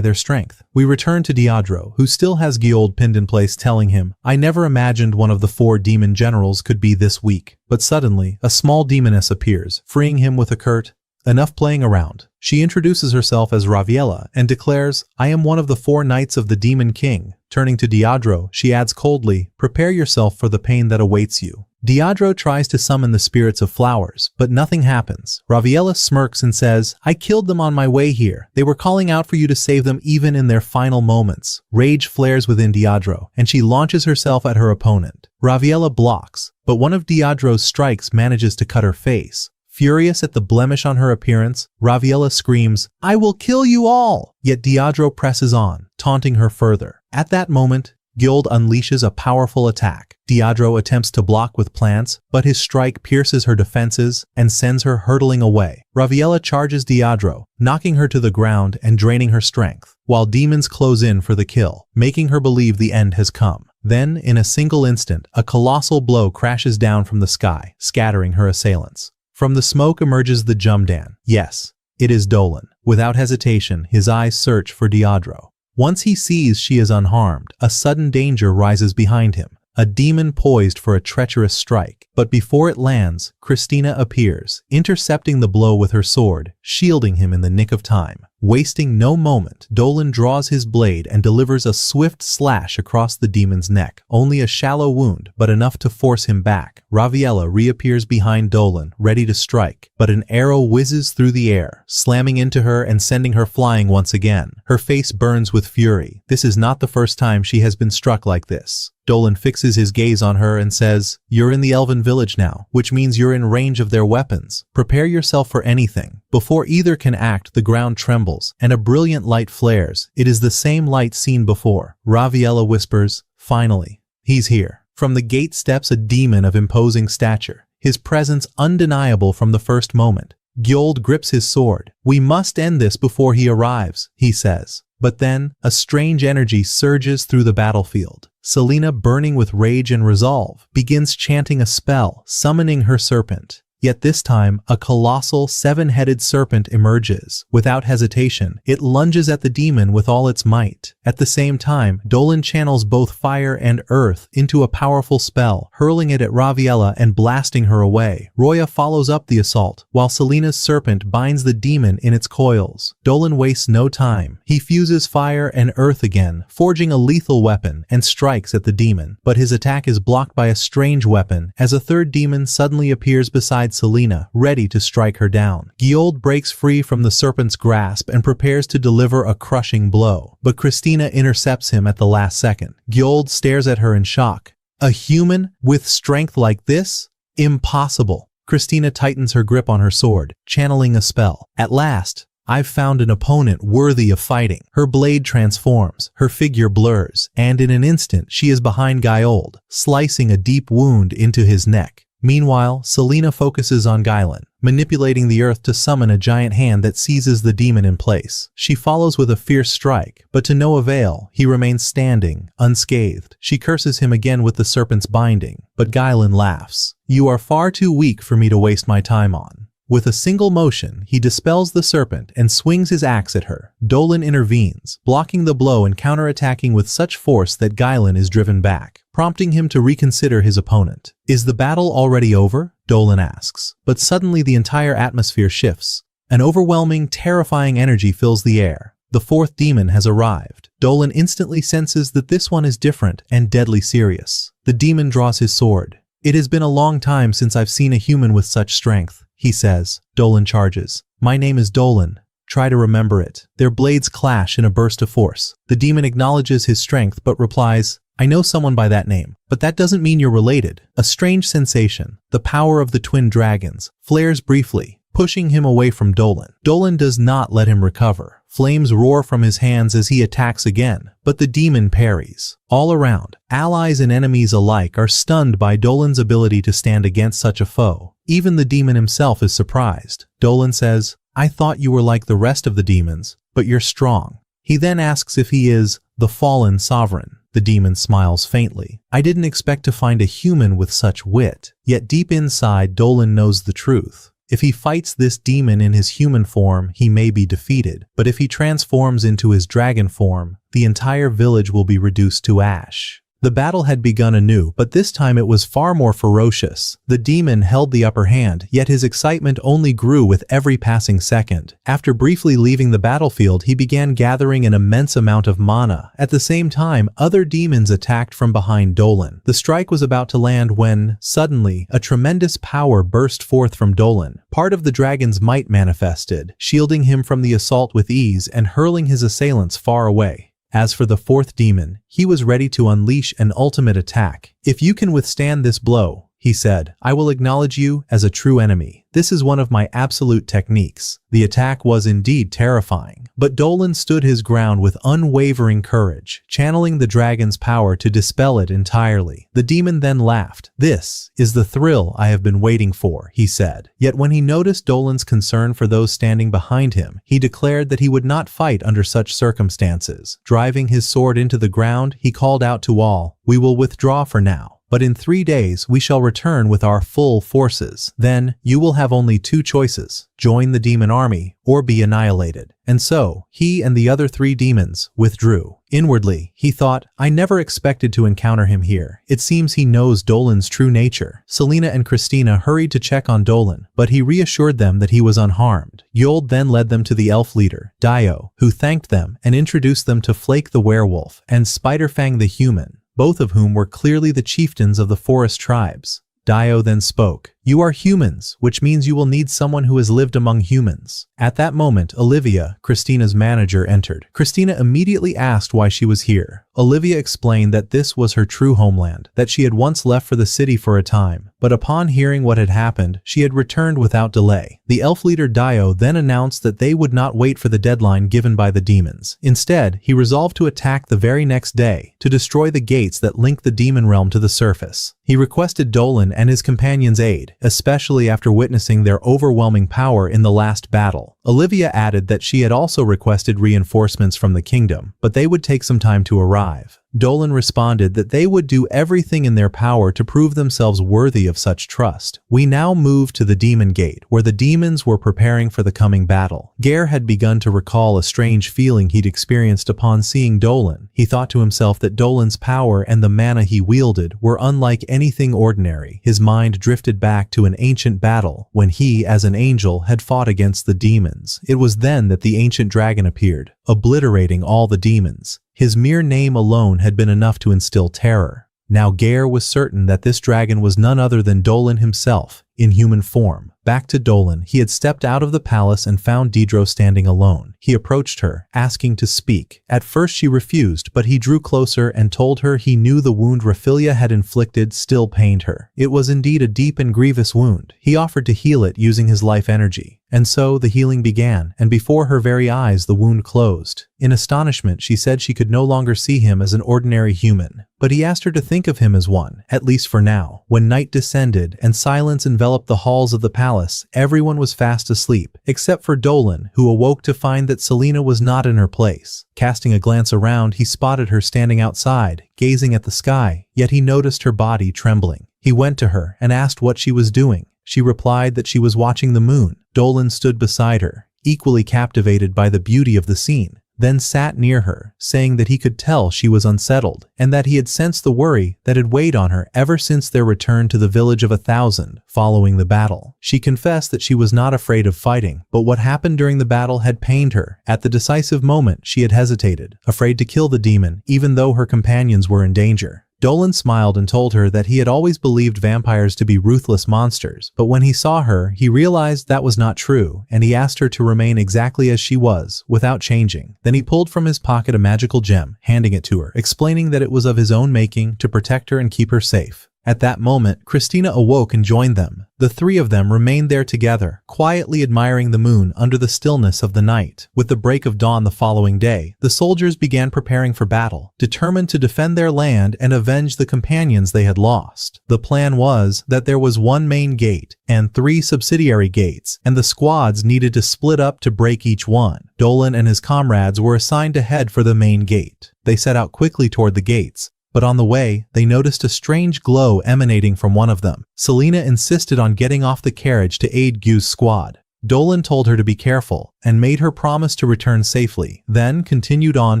their strength. We return to Diodro, who still has Gyold pinned in place, telling him, "I never imagined one of the 4 demon generals could be this weak." But suddenly, a small demoness appears, freeing him with a curt, "Enough playing around." She introduces herself as Raviella and declares, "I am one of the 4 knights of the Demon King." Turning to Diodro, she adds coldly, "Prepare yourself for the pain that awaits you." Diodro tries to summon the spirits of flowers, but nothing happens. Raviella smirks and says, "I killed them on my way here. They were calling out for you to save them even in their final moments." Rage flares within Diodro, and she launches herself at her opponent. Raviella blocks, but one of Diodro's strikes manages to cut her face. Furious at the blemish on her appearance, Raviella screams, "I will kill you all!" Yet Diodro presses on, taunting her further. At that moment, Gyold unleashes a powerful attack. Diodro attempts to block with plants, but his strike pierces her defenses and sends her hurtling away. Raviella charges Diodro, knocking her to the ground and draining her strength, while demons close in for the kill, making her believe the end has come. Then, in a single instant, a colossal blow crashes down from the sky, scattering her assailants. From the smoke emerges the Jumdan. Yes, it is Dolan. Without hesitation, his eyes search for Diodro. Once he sees she is unharmed, a sudden danger rises behind him, a demon poised for a treacherous strike. But before it lands, Christina appears, intercepting the blow with her sword, shielding him in the nick of time. Wasting no moment, Dolan draws his blade and delivers a swift slash across the demon's neck. Only a shallow wound, but enough to force him back. Raviella reappears behind Dolan, ready to strike, but an arrow whizzes through the air, slamming into her and sending her flying once again. Her face burns with fury. This is not the first time she has been struck like this. Dolan fixes his gaze on her and says, "You're in the elven village now, which means you're in range of their weapons. Prepare yourself for anything." Before either can act, the ground trembles, and a brilliant light flares. It is the same light seen before. Raviella whispers, "Finally, he's here." From the gate steps a demon of imposing stature, his presence undeniable from the first moment. Gyold grips his sword. "We must end this before he arrives," he says. But then, a strange energy surges through the battlefield. Selena, burning with rage and resolve, begins chanting a spell, summoning her serpent. Yet this time, a colossal 7-headed serpent emerges. Without hesitation, it lunges at the demon with all its might. At the same time, Dolan channels both fire and earth into a powerful spell, hurling it at Raviella and blasting her away. Roya follows up the assault, while Selena's serpent binds the demon in its coils. Dolan wastes no time. He fuses fire and earth again, forging a lethal weapon, and strikes at the demon. But his attack is blocked by a strange weapon, as a third demon suddenly appears beside Selena, ready to strike her down. Gyold breaks free from the serpent's grasp and prepares to deliver a crushing blow, but Christina intercepts him at the last second. Gyold stares at her in shock. A human with strength like this? Impossible. Christina tightens her grip on her sword, channeling a spell. At last, I've found an opponent worthy of fighting. Her blade transforms, her figure blurs, and in an instant she is behind Gyold, slicing a deep wound into his neck. Meanwhile, Selena focuses on Gailan, manipulating the earth to summon a giant hand that seizes the demon in place. She follows with a fierce strike, but to no avail. He remains standing, unscathed. She curses him again with the serpent's binding, but Gailan laughs. "You are far too weak for me to waste my time on." With a single motion, he dispels the serpent and swings his axe at her. Dolan intervenes, blocking the blow and counterattacking with such force that Guilin is driven back, prompting him to reconsider his opponent. Is the battle already over? Dolan asks. But suddenly the entire atmosphere shifts. An overwhelming, terrifying energy fills the air. The fourth demon has arrived. Dolan instantly senses that this one is different and deadly serious. The demon draws his sword. It has been a long time since I've seen a human with such strength, he says. Dolan charges. My name is Dolan. Try to remember it. Their blades clash in a burst of force. The demon acknowledges his strength but replies, I know someone by that name, but that doesn't mean you're related. A strange sensation, the power of the twin dragons, flares briefly, pushing him away from Dolan. Dolan does not let him recover. Flames roar from his hands as he attacks again, but the demon parries. All around, allies and enemies alike are stunned by Dolan's ability to stand against such a foe. Even the demon himself is surprised. Dolan says, I thought you were like the rest of the demons, but you're strong. He then asks if he is the fallen sovereign. The demon smiles faintly. I didn't expect to find a human with such wit. Yet deep inside, Dolan knows the truth. If he fights this demon in his human form, he may be defeated. But if he transforms into his dragon form, the entire village will be reduced to ash. The battle had begun anew, but this time it was far more ferocious. The demon held the upper hand, yet his excitement only grew with every passing second. After briefly leaving the battlefield, he began gathering an immense amount of mana. At the same time, other demons attacked from behind Dolan. The strike was about to land when, suddenly, a tremendous power burst forth from Dolan. Part of the dragon's might manifested, shielding him from the assault with ease and hurling his assailants far away. As for the fourth demon, he was ready to unleash an ultimate attack. If you can withstand this blow, he said, I will acknowledge you as a true enemy. This is one of my absolute techniques. The attack was indeed terrifying, but Dolan stood his ground with unwavering courage, channeling the dragon's power to dispel it entirely. The demon then laughed. This is the thrill I have been waiting for, he said. Yet when he noticed Dolan's concern for those standing behind him, he declared that he would not fight under such circumstances. Driving his sword into the ground, he called out to all, we will withdraw for now. But in 3 days we shall return with our full forces. Then you will have only 2 choices, join the demon army or be annihilated. And so, he and the other 3 demons withdrew. Inwardly, he thought, I never expected to encounter him here. It seems he knows Dolan's true nature. Selena and Christina hurried to check on Dolan, but he reassured them that he was unharmed. Yold then led them to the elf leader, Dio, who thanked them and introduced them to Flake the werewolf and Spiderfang the human, both of whom were clearly the chieftains of the forest tribes. Dio then spoke, you are humans, which means you will need someone who has lived among humans. At that moment, Olivia, Christina's manager, entered. Christina immediately asked why she was here. Olivia explained that this was her true homeland, that she had once left for the city for a time, but upon hearing what had happened, she had returned without delay. The elf leader Dio then announced that they would not wait for the deadline given by the demons. Instead, he resolved to attack the very next day, to destroy the gates that link the demon realm to the surface. He requested Dolan and his companions' aid, especially after witnessing their overwhelming power in the last battle. Olivia added that she had also requested reinforcements from the kingdom, but they would take some time to arrive. Dolan responded that they would do everything in their power to prove themselves worthy of such trust. We now move to the Demon Gate, where the demons were preparing for the coming battle. Gare had begun to recall a strange feeling he'd experienced upon seeing Dolan. He thought to himself that Dolan's power and the mana he wielded were unlike anything ordinary. His mind drifted back to an ancient battle, when he, as an angel, had fought against the demons. It was then that the ancient dragon appeared, obliterating all the demons. His mere name alone had been enough to instill terror. Now Gare was certain that this dragon was none other than Dolan himself, in human form. Back to Dolan, he had stepped out of the palace and found Deidre standing alone. He approached her, asking to speak. At first she refused, but he drew closer and told her he knew the wound Raphilia had inflicted still pained her. It was indeed a deep and grievous wound. He offered to heal it using his life energy. And so the healing began, and before her very eyes the wound closed. In astonishment, she said she could no longer see him as an ordinary human. But he asked her to think of him as one, at least for now. When night descended and silence enveloped the halls of the palace, everyone was fast asleep, except for Dolan, who awoke to find that Selena was not in her place. Casting a glance around, he spotted her standing outside, gazing at the sky, yet he noticed her body trembling. He went to her and asked what she was doing. She replied that she was watching the moon. Dolan stood beside her, equally captivated by the beauty of the scene, then sat near her, saying that he could tell she was unsettled, and that he had sensed the worry that had weighed on her ever since their return to the village of 1,000 following the battle. She confessed that she was not afraid of fighting, but what happened during the battle had pained her. At the decisive moment, she had hesitated, afraid to kill the demon, even though her companions were in danger. Dolan smiled and told her that he had always believed vampires to be ruthless monsters, but when he saw her, he realized that was not true, and he asked her to remain exactly as she was, without changing. Then he pulled from his pocket a magical gem, handing it to her, explaining that it was of his own making to protect her and keep her safe. At that moment, Christina awoke and joined them. The three of them remained there together, quietly admiring the moon under the stillness of the night. With the break of dawn the following day, the soldiers began preparing for battle, determined to defend their land and avenge the companions they had lost. The plan was that there was one main gate and 3 subsidiary gates, and the squads needed to split up to break each one. Dolan and his comrades were assigned to head for the main gate. They set out quickly toward the gates, but on the way, they noticed a strange glow emanating from one of them. Selena insisted on getting off the carriage to aid Gyu's squad. Dolan told her to be careful and made her promise to return safely, then continued on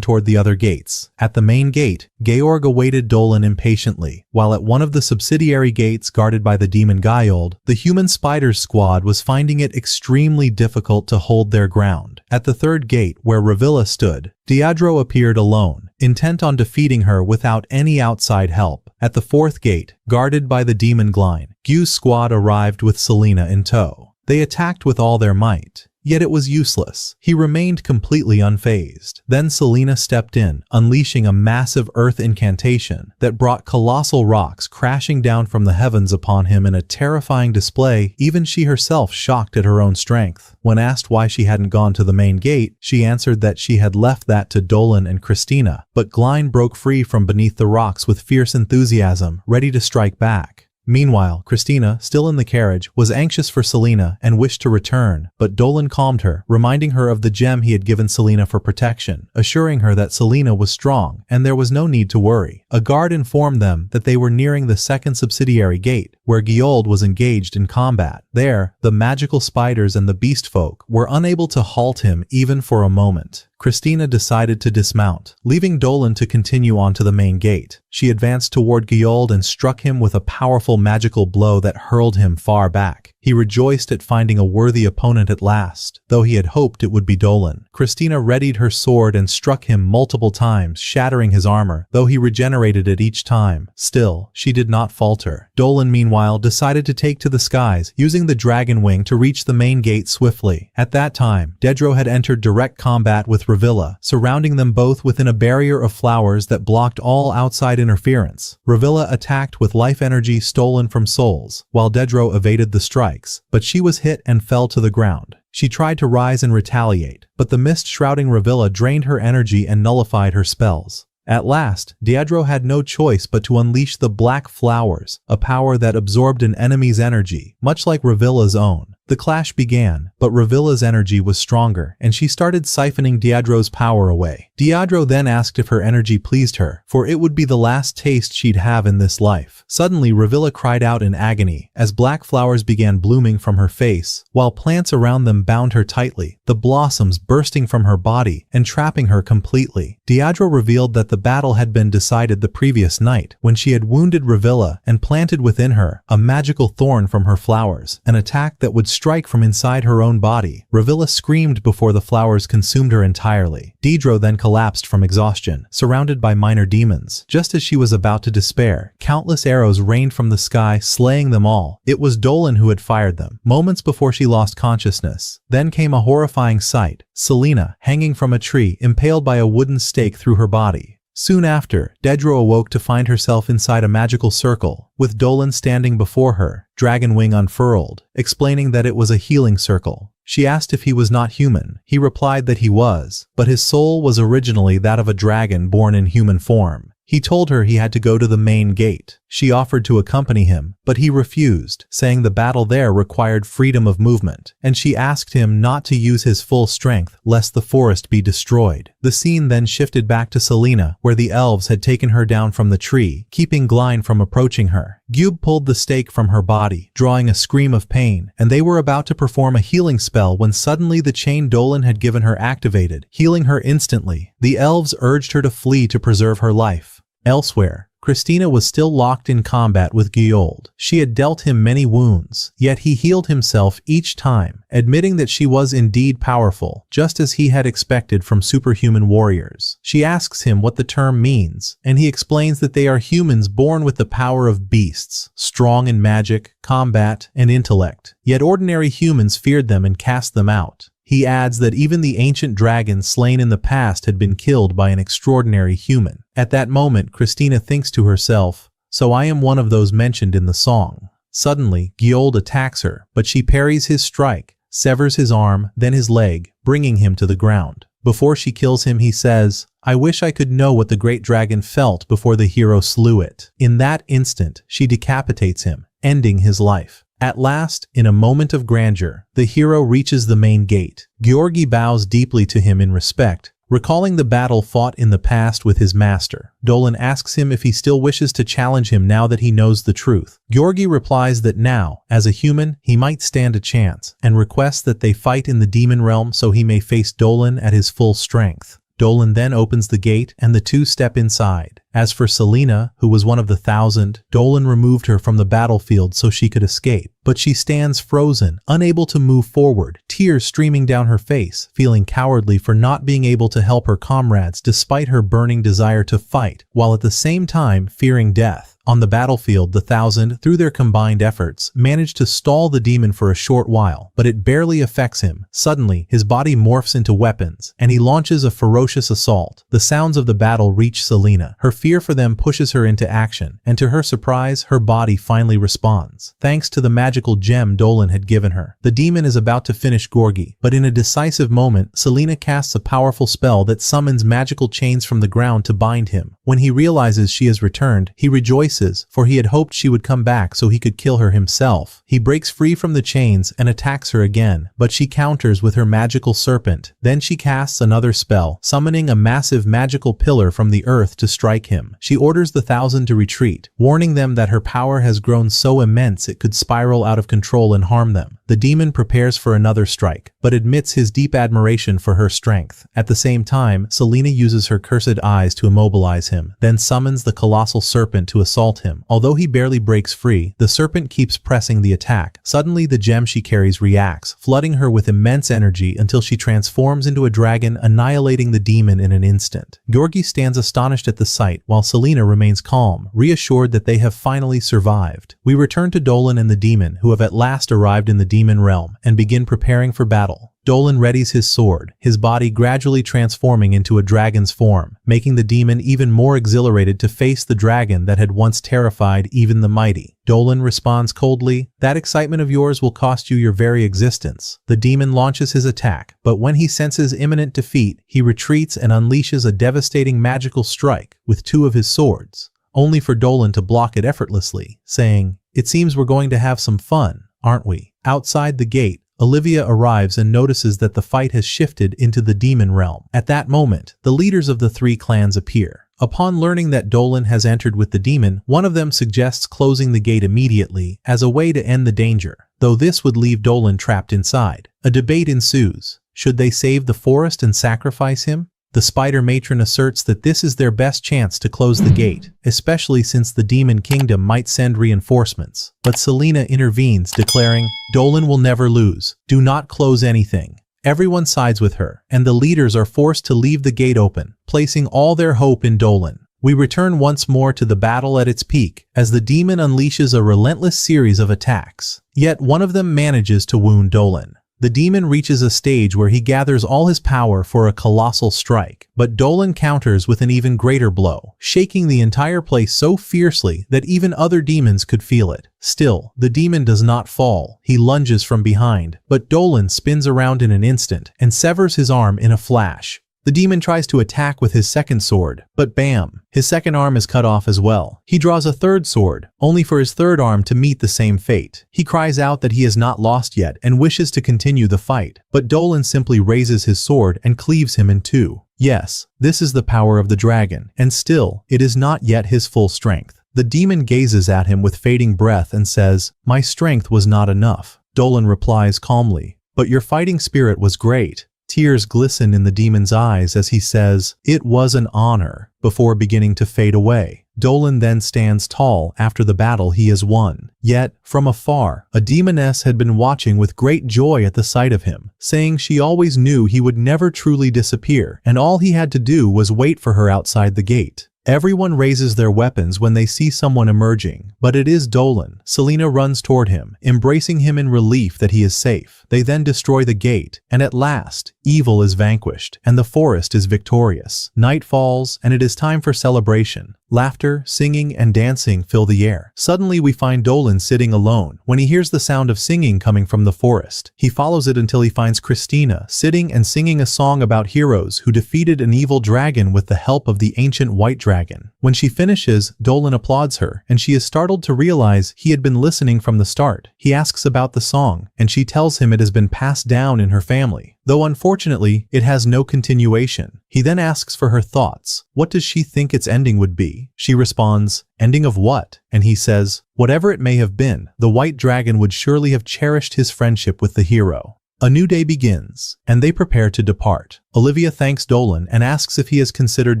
toward the other gates. At the main gate, Georg awaited Dolan impatiently, while at one of the subsidiary gates guarded by the demon Gyold, the human spiders squad was finding it extremely difficult to hold their ground. At the third gate, where Ravilla stood, Diadro appeared alone, intent on defeating her without any outside help. At the fourth gate, guarded by the demon Glein, Gyu's squad arrived with Selena in tow. They attacked with all their might, yet it was useless. He remained completely unfazed. Then Selena stepped in, unleashing a massive earth incantation that brought colossal rocks crashing down from the heavens upon him in a terrifying display, even she herself shocked at her own strength. When asked why she hadn't gone to the main gate, she answered that she had left that to Dolan and Christina, but Glein broke free from beneath the rocks with fierce enthusiasm, ready to strike back. Meanwhile, Christina, still in the carriage, was anxious for Selena and wished to return, but Dolan calmed her, reminding her of the gem he had given Selena for protection, assuring her that Selena was strong and there was no need to worry. A guard informed them that they were nearing the second subsidiary gate, where Gyold was engaged in combat. There, the magical spiders and the beast folk were unable to halt him even for a moment. Christina decided to dismount, leaving Dolan to continue on to the main gate. She advanced toward Gyold and struck him with a powerful magical blow that hurled him far back. He rejoiced at finding a worthy opponent at last, though he had hoped it would be Dolan. Christina readied her sword and struck him multiple times, shattering his armor, though he regenerated it each time. Still, she did not falter. Dolan, meanwhile, decided to take to the skies, using the dragon wing to reach the main gate swiftly. At that time, Dedro had entered direct combat with Ravilla, surrounding them both within a barrier of flowers that blocked all outside interference. Ravilla attacked with life energy stolen from souls, while Dedro evaded the strikes, but she was hit and fell to the ground. She tried to rise and retaliate, but the mist shrouding Ravilla drained her energy and nullified her spells. At last, Diadro had no choice but to unleash the Black Flowers, a power that absorbed an enemy's energy, much like Ravilla's own. The clash began, but Ravilla's energy was stronger, and she started siphoning Diadro's power away. Diadro then asked if her energy pleased her, for it would be the last taste she'd have in this life. Suddenly, Ravilla cried out in agony, as black flowers began blooming from her face, while plants around them bound her tightly, the blossoms bursting from her body and trapping her completely. Diadro revealed that the battle had been decided the previous night, when she had wounded Ravilla and planted within her a magical thorn from her flowers, an attack that would strike from inside her own body. Ravilla screamed before the flowers consumed her entirely. Diadro then collapsed from exhaustion, surrounded by minor demons. Just as she was about to despair, countless arrows rained from the sky, slaying them all. It was Dolan who had fired them, moments before she lost consciousness. Then came a horrifying sight: Selena, hanging from a tree, impaled by a wooden stake through her body. Soon after, Dedro awoke to find herself inside a magical circle, with Dolan standing before her, dragon wing unfurled, explaining that it was a healing circle. She asked if he was not human. He replied that he was, but his soul was originally that of a dragon born in human form. He told her he had to go to the main gate. She offered to accompany him, but he refused, saying the battle there required freedom of movement, and she asked him not to use his full strength lest the forest be destroyed. The scene then shifted back to Selena, where the elves had taken her down from the tree, keeping Glein from approaching her. Gyub pulled the stake from her body, drawing a scream of pain, and they were about to perform a healing spell when suddenly the chain Dolan had given her activated, healing her instantly. The elves urged her to flee to preserve her life. Elsewhere, Christina was still locked in combat with Gyold. She had dealt him many wounds, yet he healed himself each time, admitting that she was indeed powerful, just as he had expected from superhuman warriors. She asks him what the term means, and he explains that they are humans born with the power of beasts, strong in magic, combat, and intellect. Yet ordinary humans feared them and cast them out. He adds that even the ancient dragons slain in the past had been killed by an extraordinary human. At that moment, Christina thinks to herself, "So I am one of those mentioned in the song." Suddenly, Gyold attacks her, but she parries his strike, severs his arm, then his leg, bringing him to the ground. Before she kills him, he says, "I wish I could know what the great dragon felt before the hero slew it." In that instant, she decapitates him, ending his life. At last, in a moment of grandeur, the hero reaches the main gate. Gyorgy bows deeply to him in respect, recalling the battle fought in the past with his master. Dolan asks him if he still wishes to challenge him now that he knows the truth. Gyorgy replies that now, as a human, he might stand a chance, and requests that they fight in the demon realm so he may face Dolan at his full strength. Dolan then opens the gate and the two step inside. As for Selena, who was one of the 1,000, Dolan removed her from the battlefield so she could escape. But she stands frozen, unable to move forward, tears streaming down her face, feeling cowardly for not being able to help her comrades despite her burning desire to fight, while at the same time fearing death. On the battlefield, the 1,000, through their combined efforts, managed to stall the demon for a short while, but it barely affects him. Suddenly, his body morphs into weapons, and he launches a ferocious assault. The sounds of the battle reach Selena. Her fear for them pushes her into action, and to her surprise, her body finally responds. Thanks to the magical gem Dolan had given her, the demon is about to finish Gorgy, but in a decisive moment, Selena casts a powerful spell that summons magical chains from the ground to bind him. When he realizes she has returned, he rejoices, for he had hoped she would come back so he could kill her himself. He breaks free from the chains and attacks her again, but she counters with her magical serpent. Then she casts another spell, summoning a massive magical pillar from the earth to strike him. She orders the 1,000 to retreat, warning them that her power has grown so immense it could spiral out of control and harm them. The demon prepares for another strike, but admits his deep admiration for her strength. At the same time, Selena uses her cursed eyes to immobilize him, then summons the colossal serpent to assault him. Although he barely breaks free, the serpent keeps pressing the attack. Suddenly, the gem she carries reacts, flooding her with immense energy until she transforms into a dragon, annihilating the demon in an instant. Gyorgy stands astonished at the sight, while Selena remains calm, reassured that they have finally survived. We return to Dolan and the demon, who have at last arrived in the demon realm, and begin preparing for battle. Dolan readies his sword, his body gradually transforming into a dragon's form, making the demon even more exhilarated to face the dragon that had once terrified even the mighty. Dolan responds coldly, "That excitement of yours will cost you your very existence." The demon launches his attack, but when he senses imminent defeat, he retreats and unleashes a devastating magical strike with two of his swords, only for Dolan to block it effortlessly, saying, "It seems we're going to have some fun, aren't we?" Outside the gate, Olivia arrives and notices that the fight has shifted into the demon realm. At that moment, the leaders of the three clans appear. Upon learning that Dolan has entered with the demon, one of them suggests closing the gate immediately as a way to end the danger, though this would leave Dolan trapped inside. A debate ensues. Should they save the forest and sacrifice him? The spider matron asserts that this is their best chance to close the gate, especially since the demon kingdom might send reinforcements. But Selena intervenes, declaring, "Dolan will never lose. Do not close anything." Everyone sides with her, and the leaders are forced to leave the gate open, placing all their hope in Dolan. We return once more to the battle at its peak, as the demon unleashes a relentless series of attacks. Yet one of them manages to wound Dolan. The demon reaches a stage where he gathers all his power for a colossal strike, but Dolan counters with an even greater blow, shaking the entire place so fiercely that even other demons could feel it. Still, the demon does not fall. He lunges from behind, but Dolan spins around in an instant and severs his arm in a flash. The demon tries to attack with his second sword, but bam, his second arm is cut off as well. He draws a third sword, only for his third arm to meet the same fate. He cries out that he has not lost yet and wishes to continue the fight, but Dolan simply raises his sword and cleaves him in two. Yes, this is the power of the dragon, and still, it is not yet his full strength. The demon gazes at him with fading breath and says, "My strength was not enough." Dolan replies calmly, "But your fighting spirit was great." Tears glisten in the demon's eyes as he says, "It was an honor," before beginning to fade away. Dolan then stands tall after the battle he has won. Yet, from afar, a demoness had been watching with great joy at the sight of him, saying she always knew he would never truly disappear, and all he had to do was wait for her outside the gate. Everyone raises their weapons when they see someone emerging, but it is Dolan. Selena runs toward him, embracing him in relief that he is safe. They then destroy the gate, and at last, evil is vanquished, and the forest is victorious. Night falls, and it is time for celebration. Laughter, singing, and dancing fill the air. Suddenly we find Dolan sitting alone when he hears the sound of singing coming from the forest. He follows it until he finds Christina sitting and singing a song about heroes who defeated an evil dragon with the help of the ancient white dragon. When she finishes, Dolan applauds her, and she is startled to realize he had been listening from the start. He asks about the song, and she tells him it has been passed down in her family, though unfortunately, it has no continuation. He then asks for her thoughts. What does she think its ending would be? She responds, "Ending of what?" And he says, "Whatever it may have been, the white dragon would surely have cherished his friendship with the hero." A new day begins, and they prepare to depart. Olivia thanks Dolan and asks if he has considered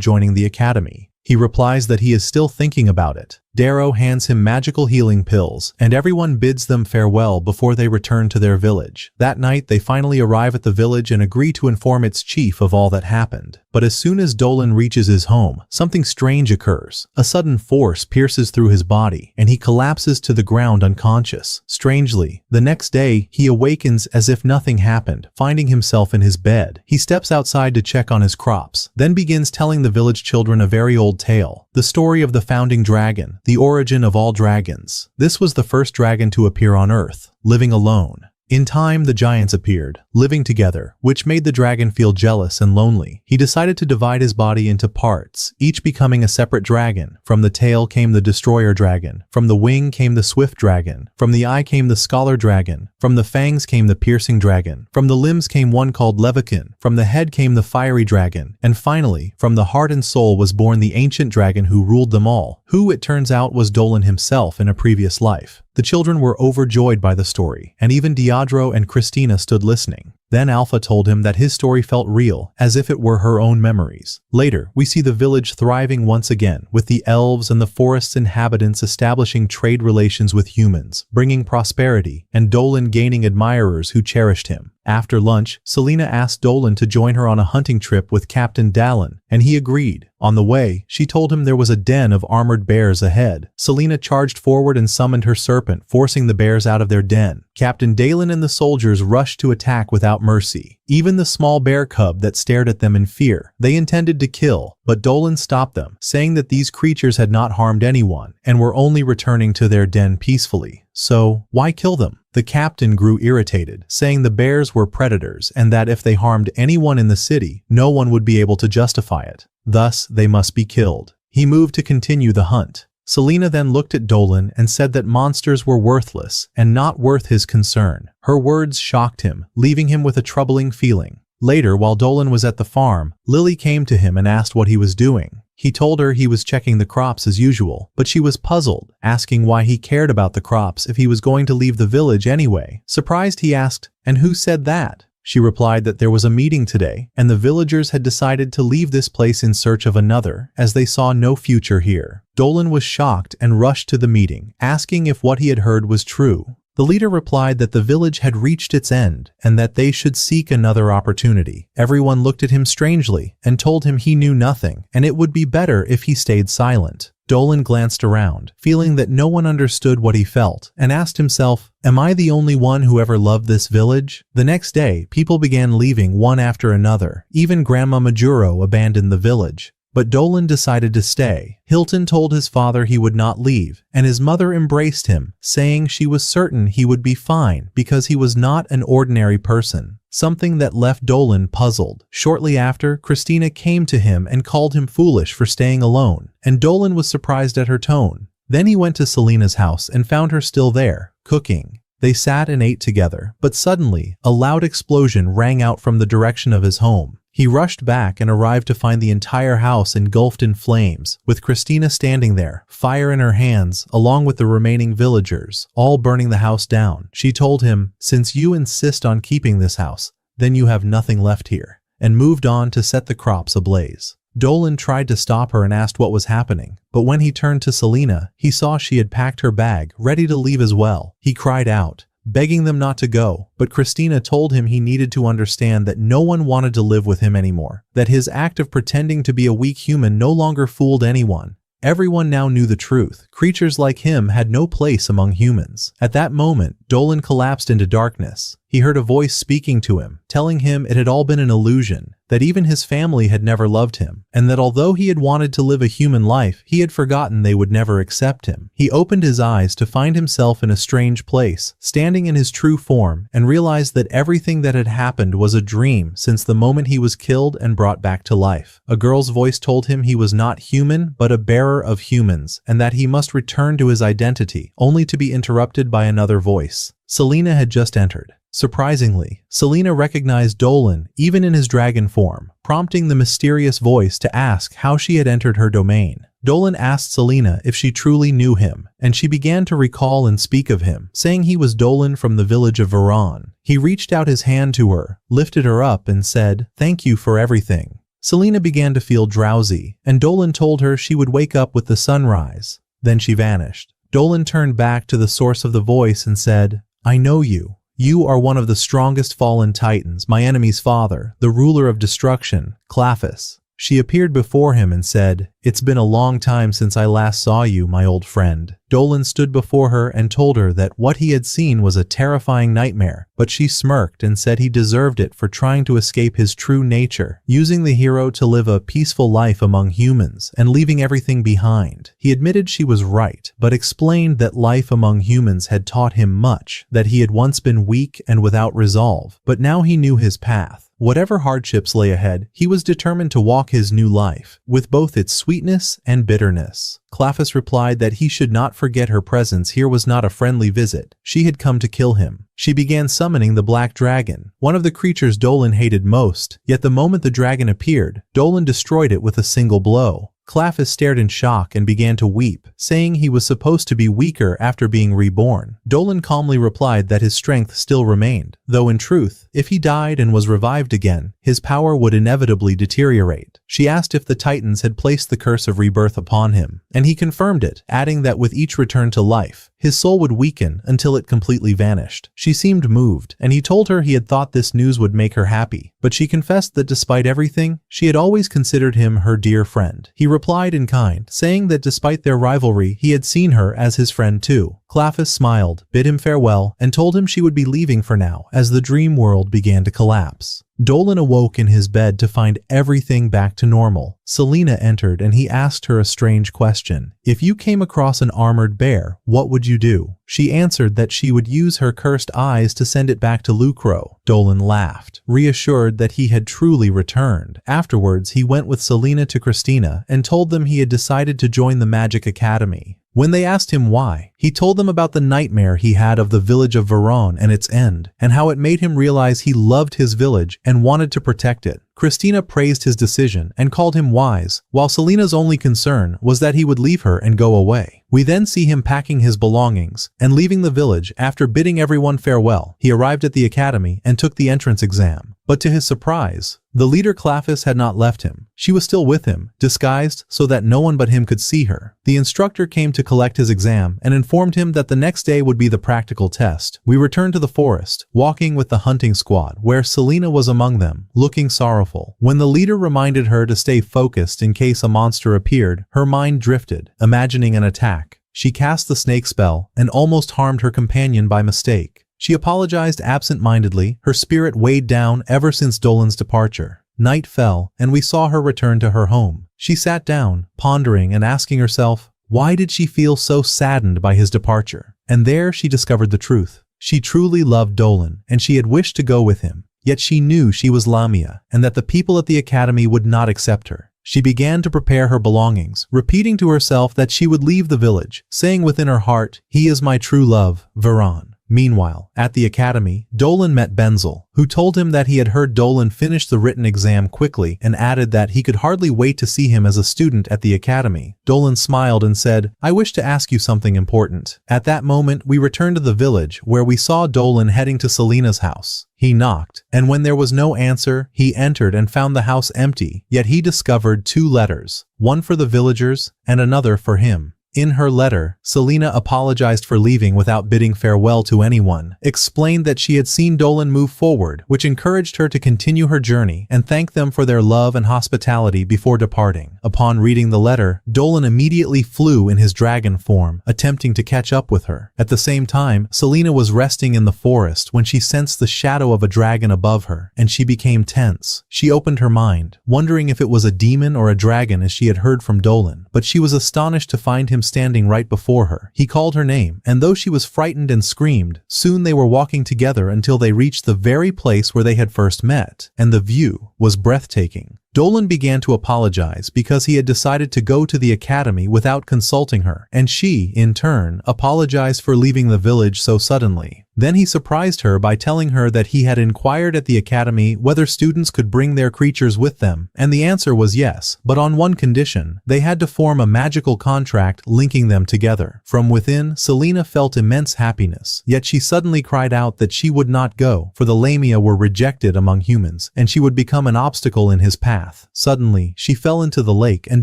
joining the academy. He replies that he is still thinking about it. Darrow hands him magical healing pills, and everyone bids them farewell before they return to their village. That night, they finally arrive at the village and agree to inform its chief of all that happened. But as soon as Dolan reaches his home, something strange occurs. A sudden force pierces through his body, and he collapses to the ground unconscious. Strangely, the next day, he awakens as if nothing happened, finding himself in his bed. He steps outside to check on his crops, then begins telling the village children a very old tale, the story of the founding dragon, the origin of all dragons. This was the first dragon to appear on Earth, living alone. In time, the giants appeared, living together, which made the dragon feel jealous and lonely. He decided to divide his body into parts, each becoming a separate dragon. From the tail came the destroyer dragon, from the wing came the swift dragon, from the eye came the scholar dragon, from the fangs came the piercing dragon, from the limbs came one called Levican, from the head came the fiery dragon, and finally, from the heart and soul was born the ancient dragon who ruled them all, who it turns out was Dolan himself in a previous life. The children were overjoyed by the story, and even Diadro and Christina stood listening. Then Alpha told him that his story felt real, as if it were her own memories. Later, we see the village thriving once again, with the elves and the forest's inhabitants establishing trade relations with humans, bringing prosperity, and Dolan gaining admirers who cherished him. After lunch, Selena asked Dolan to join her on a hunting trip with Captain Dallin, and he agreed. On the way, she told him there was a den of armored bears ahead. Selena charged forward and summoned her serpent, forcing the bears out of their den. Captain Dallin and the soldiers rushed to attack without mercy. Even the small bear cub that stared at them in fear, they intended to kill, but Dolan stopped them, saying that these creatures had not harmed anyone and were only returning to their den peacefully. So, why kill them? The captain grew irritated, saying the bears were predators and that if they harmed anyone in the city, no one would be able to justify it. Thus, they must be killed. He moved to continue the hunt. Selena then looked at Dolan and said that monsters were worthless and not worth his concern. Her words shocked him, leaving him with a troubling feeling. Later, while Dolan was at the farm, Lily came to him and asked what he was doing. He told her he was checking the crops as usual, but she was puzzled, asking why he cared about the crops if he was going to leave the village anyway. Surprised, he asked, "And who said that?" She replied that there was a meeting today, and the villagers had decided to leave this place in search of another, as they saw no future here. Dolan was shocked and rushed to the meeting, asking if what he had heard was true. The leader replied that the village had reached its end and that they should seek another opportunity. Everyone looked at him strangely and told him he knew nothing and it would be better if he stayed silent. Dolan glanced around, feeling that no one understood what he felt, and asked himself, "Am I the only one who ever loved this village?" The next day, people began leaving one after another. Even Grandma Majuro abandoned the village. But Dolan decided to stay. Hilton told his father he would not leave, and his mother embraced him, saying she was certain he would be fine because he was not an ordinary person, something that left Dolan puzzled. Shortly after, Christina came to him and called him foolish for staying alone, and Dolan was surprised at her tone. Then he went to Selena's house and found her still there, cooking. They sat and ate together, but suddenly, a loud explosion rang out from the direction of his home. He rushed back and arrived to find the entire house engulfed in flames, with Christina standing there, fire in her hands, along with the remaining villagers, all burning the house down. She told him, "Since you insist on keeping this house, then you have nothing left here," and moved on to set the crops ablaze. Dolan tried to stop her and asked what was happening, but when he turned to Selena, he saw she had packed her bag, ready to leave as well. He cried out, begging them not to go, but Christina told him he needed to understand that no one wanted to live with him anymore, that his act of pretending to be a weak human no longer fooled anyone. Everyone now knew the truth. Creatures like him had no place among humans. At that moment, Dolan collapsed into darkness. He heard a voice speaking to him, telling him it had all been an illusion, that even his family had never loved him, and that although he had wanted to live a human life, he had forgotten they would never accept him. He opened his eyes to find himself in a strange place, standing in his true form, and realized that everything that had happened was a dream since the moment he was killed and brought back to life. A girl's voice told him he was not human, but a bearer of humans, and that he must return to his identity, only to be interrupted by another voice. Selena had just entered. Surprisingly, Selena recognized Dolan even in his dragon form, prompting the mysterious voice to ask how she had entered her domain. Dolan asked Selena if she truly knew him, and she began to recall and speak of him, saying he was Dolan from the village of Veron. He reached out his hand to her, lifted her up and said, "Thank you for everything." Selena began to feel drowsy, and Dolan told her she would wake up with the sunrise. Then she vanished. Dolan turned back to the source of the voice and said, "I know you. You are one of the strongest fallen titans, my enemy's father, the ruler of destruction, Claphus." She appeared before him and said, "It's been a long time since I last saw you, my old friend." Dolan stood before her and told her that what he had seen was a terrifying nightmare, but she smirked and said he deserved it for trying to escape his true nature, using the hero to live a peaceful life among humans and leaving everything behind. He admitted she was right, but explained that life among humans had taught him much, that he had once been weak and without resolve, but now he knew his path. Whatever hardships lay ahead, he was determined to walk his new life, with both its sweetness and bitterness. Claphus replied that he should not forget her presence here was not a friendly visit. She had come to kill him. She began summoning the black dragon, one of the creatures Dolan hated most, yet the moment the dragon appeared, Dolan destroyed it with a single blow. Claphus stared in shock and began to weep, saying he was supposed to be weaker after being reborn. Dolan calmly replied that his strength still remained, though in truth, if he died and was revived again, his power would inevitably deteriorate. She asked if the Titans had placed the curse of rebirth upon him, and he confirmed it, adding that with each return to life, his soul would weaken until it completely vanished. She seemed moved, and he told her he had thought this news would make her happy, but she confessed that despite everything, she had always considered him her dear friend. He replied in kind, saying that despite their rivalry, he had seen her as his friend too. Claphus smiled, bid him farewell, and told him she would be leaving for now as the dream world began to collapse. Dolan awoke in his bed to find everything back to normal. Selena entered and he asked her a strange question. If you came across an armored bear, what would you do? She answered that she would use her cursed eyes to send it back to Lucro. Dolan laughed, reassured that he had truly returned. Afterwards, he went with Selena to Christina and told them he had decided to join the Magic Academy. When they asked him why, he told them about the nightmare he had of the village of Veron and its end, and how it made him realize he loved his village and wanted to protect it. Christina praised his decision and called him wise, while Selena's only concern was that he would leave her and go away. We then see him packing his belongings and leaving the village. After bidding everyone farewell, he arrived at the academy and took the entrance exam. But to his surprise, the leader Claphus had not left him. She was still with him, disguised so that no one but him could see her. The instructor came to collect his exam and informed him that the next day would be the practical test. We returned to the forest, walking with the hunting squad, where Selena was among them, looking sorrowful. When the leader reminded her to stay focused in case a monster appeared, her mind drifted, imagining an attack. She cast the snake spell and almost harmed her companion by mistake. She apologized absent-mindedly, her spirit weighed down ever since Dolan's departure. Night fell, and we saw her return to her home. She sat down, pondering and asking herself, why did she feel so saddened by his departure? And there she discovered the truth. She truly loved Dolan, and she had wished to go with him. Yet she knew she was Lamia, and that the people at the academy would not accept her. She began to prepare her belongings, repeating to herself that she would leave the village, saying within her heart, "He is my true love, Veron." Meanwhile, at the academy, Dolan met Benzel, who told him that he had heard Dolan finish the written exam quickly and added that he could hardly wait to see him as a student at the academy. Dolan smiled and said, "I wish to ask you something important." At that moment, we returned to the village, where we saw Dolan heading to Selena's house. He knocked, and when there was no answer, he entered and found the house empty, yet he discovered 2 letters, one for the villagers and another for him. In her letter, Selena apologized for leaving without bidding farewell to anyone, explained that she had seen Dolan move forward, which encouraged her to continue her journey, and thanked them for their love and hospitality before departing. Upon reading the letter, Dolan immediately flew in his dragon form, attempting to catch up with her. At the same time, Selena was resting in the forest when she sensed the shadow of a dragon above her, and she became tense. She opened her mind, wondering if it was a demon or a dragon as she had heard from Dolan, but she was astonished to find him standing right before her. He called her name, and though she was frightened and screamed, soon they were walking together until they reached the very place where they had first met, and the view was breathtaking. Dolan began to apologize because he had decided to go to the academy without consulting her, and she, in turn, apologized for leaving the village so suddenly. Then he surprised her by telling her that he had inquired at the academy whether students could bring their creatures with them, and the answer was yes, but on one condition: they had to form a magical contract linking them together. From within, Selena felt immense happiness, yet she suddenly cried out that she would not go, for the Lamia were rejected among humans, and she would become an obstacle in his path. Suddenly, she fell into the lake, and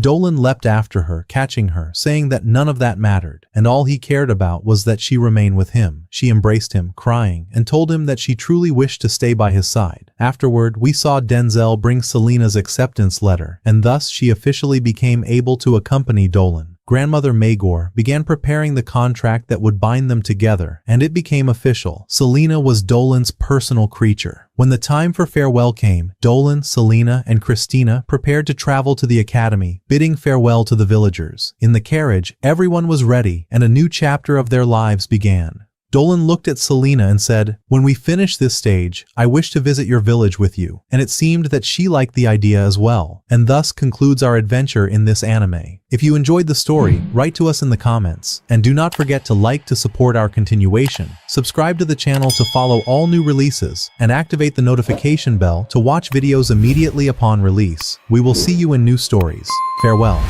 Dolan leapt after her, catching her, saying that none of that mattered, and all he cared about was that she remain with him. She embraced him, crying, and told him that she truly wished to stay by his side. Afterward, we saw Denzel bring Selena's acceptance letter, and thus she officially became able to accompany Dolan. Grandmother Magor began preparing the contract that would bind them together, and it became official. Selena was Dolan's personal creature. When the time for farewell came, Dolan, Selena, and Christina prepared to travel to the academy, bidding farewell to the villagers. In the carriage, everyone was ready, and a new chapter of their lives began. Dolan looked at Selena and said, "When we finish this stage, I wish to visit your village with you," and it seemed that she liked the idea as well. And thus concludes our adventure in this anime. If you enjoyed the story, write to us in the comments, and do not forget to like to support our continuation, subscribe to the channel to follow all new releases, and activate the notification bell to watch videos immediately upon release. We will see you in new stories. Farewell.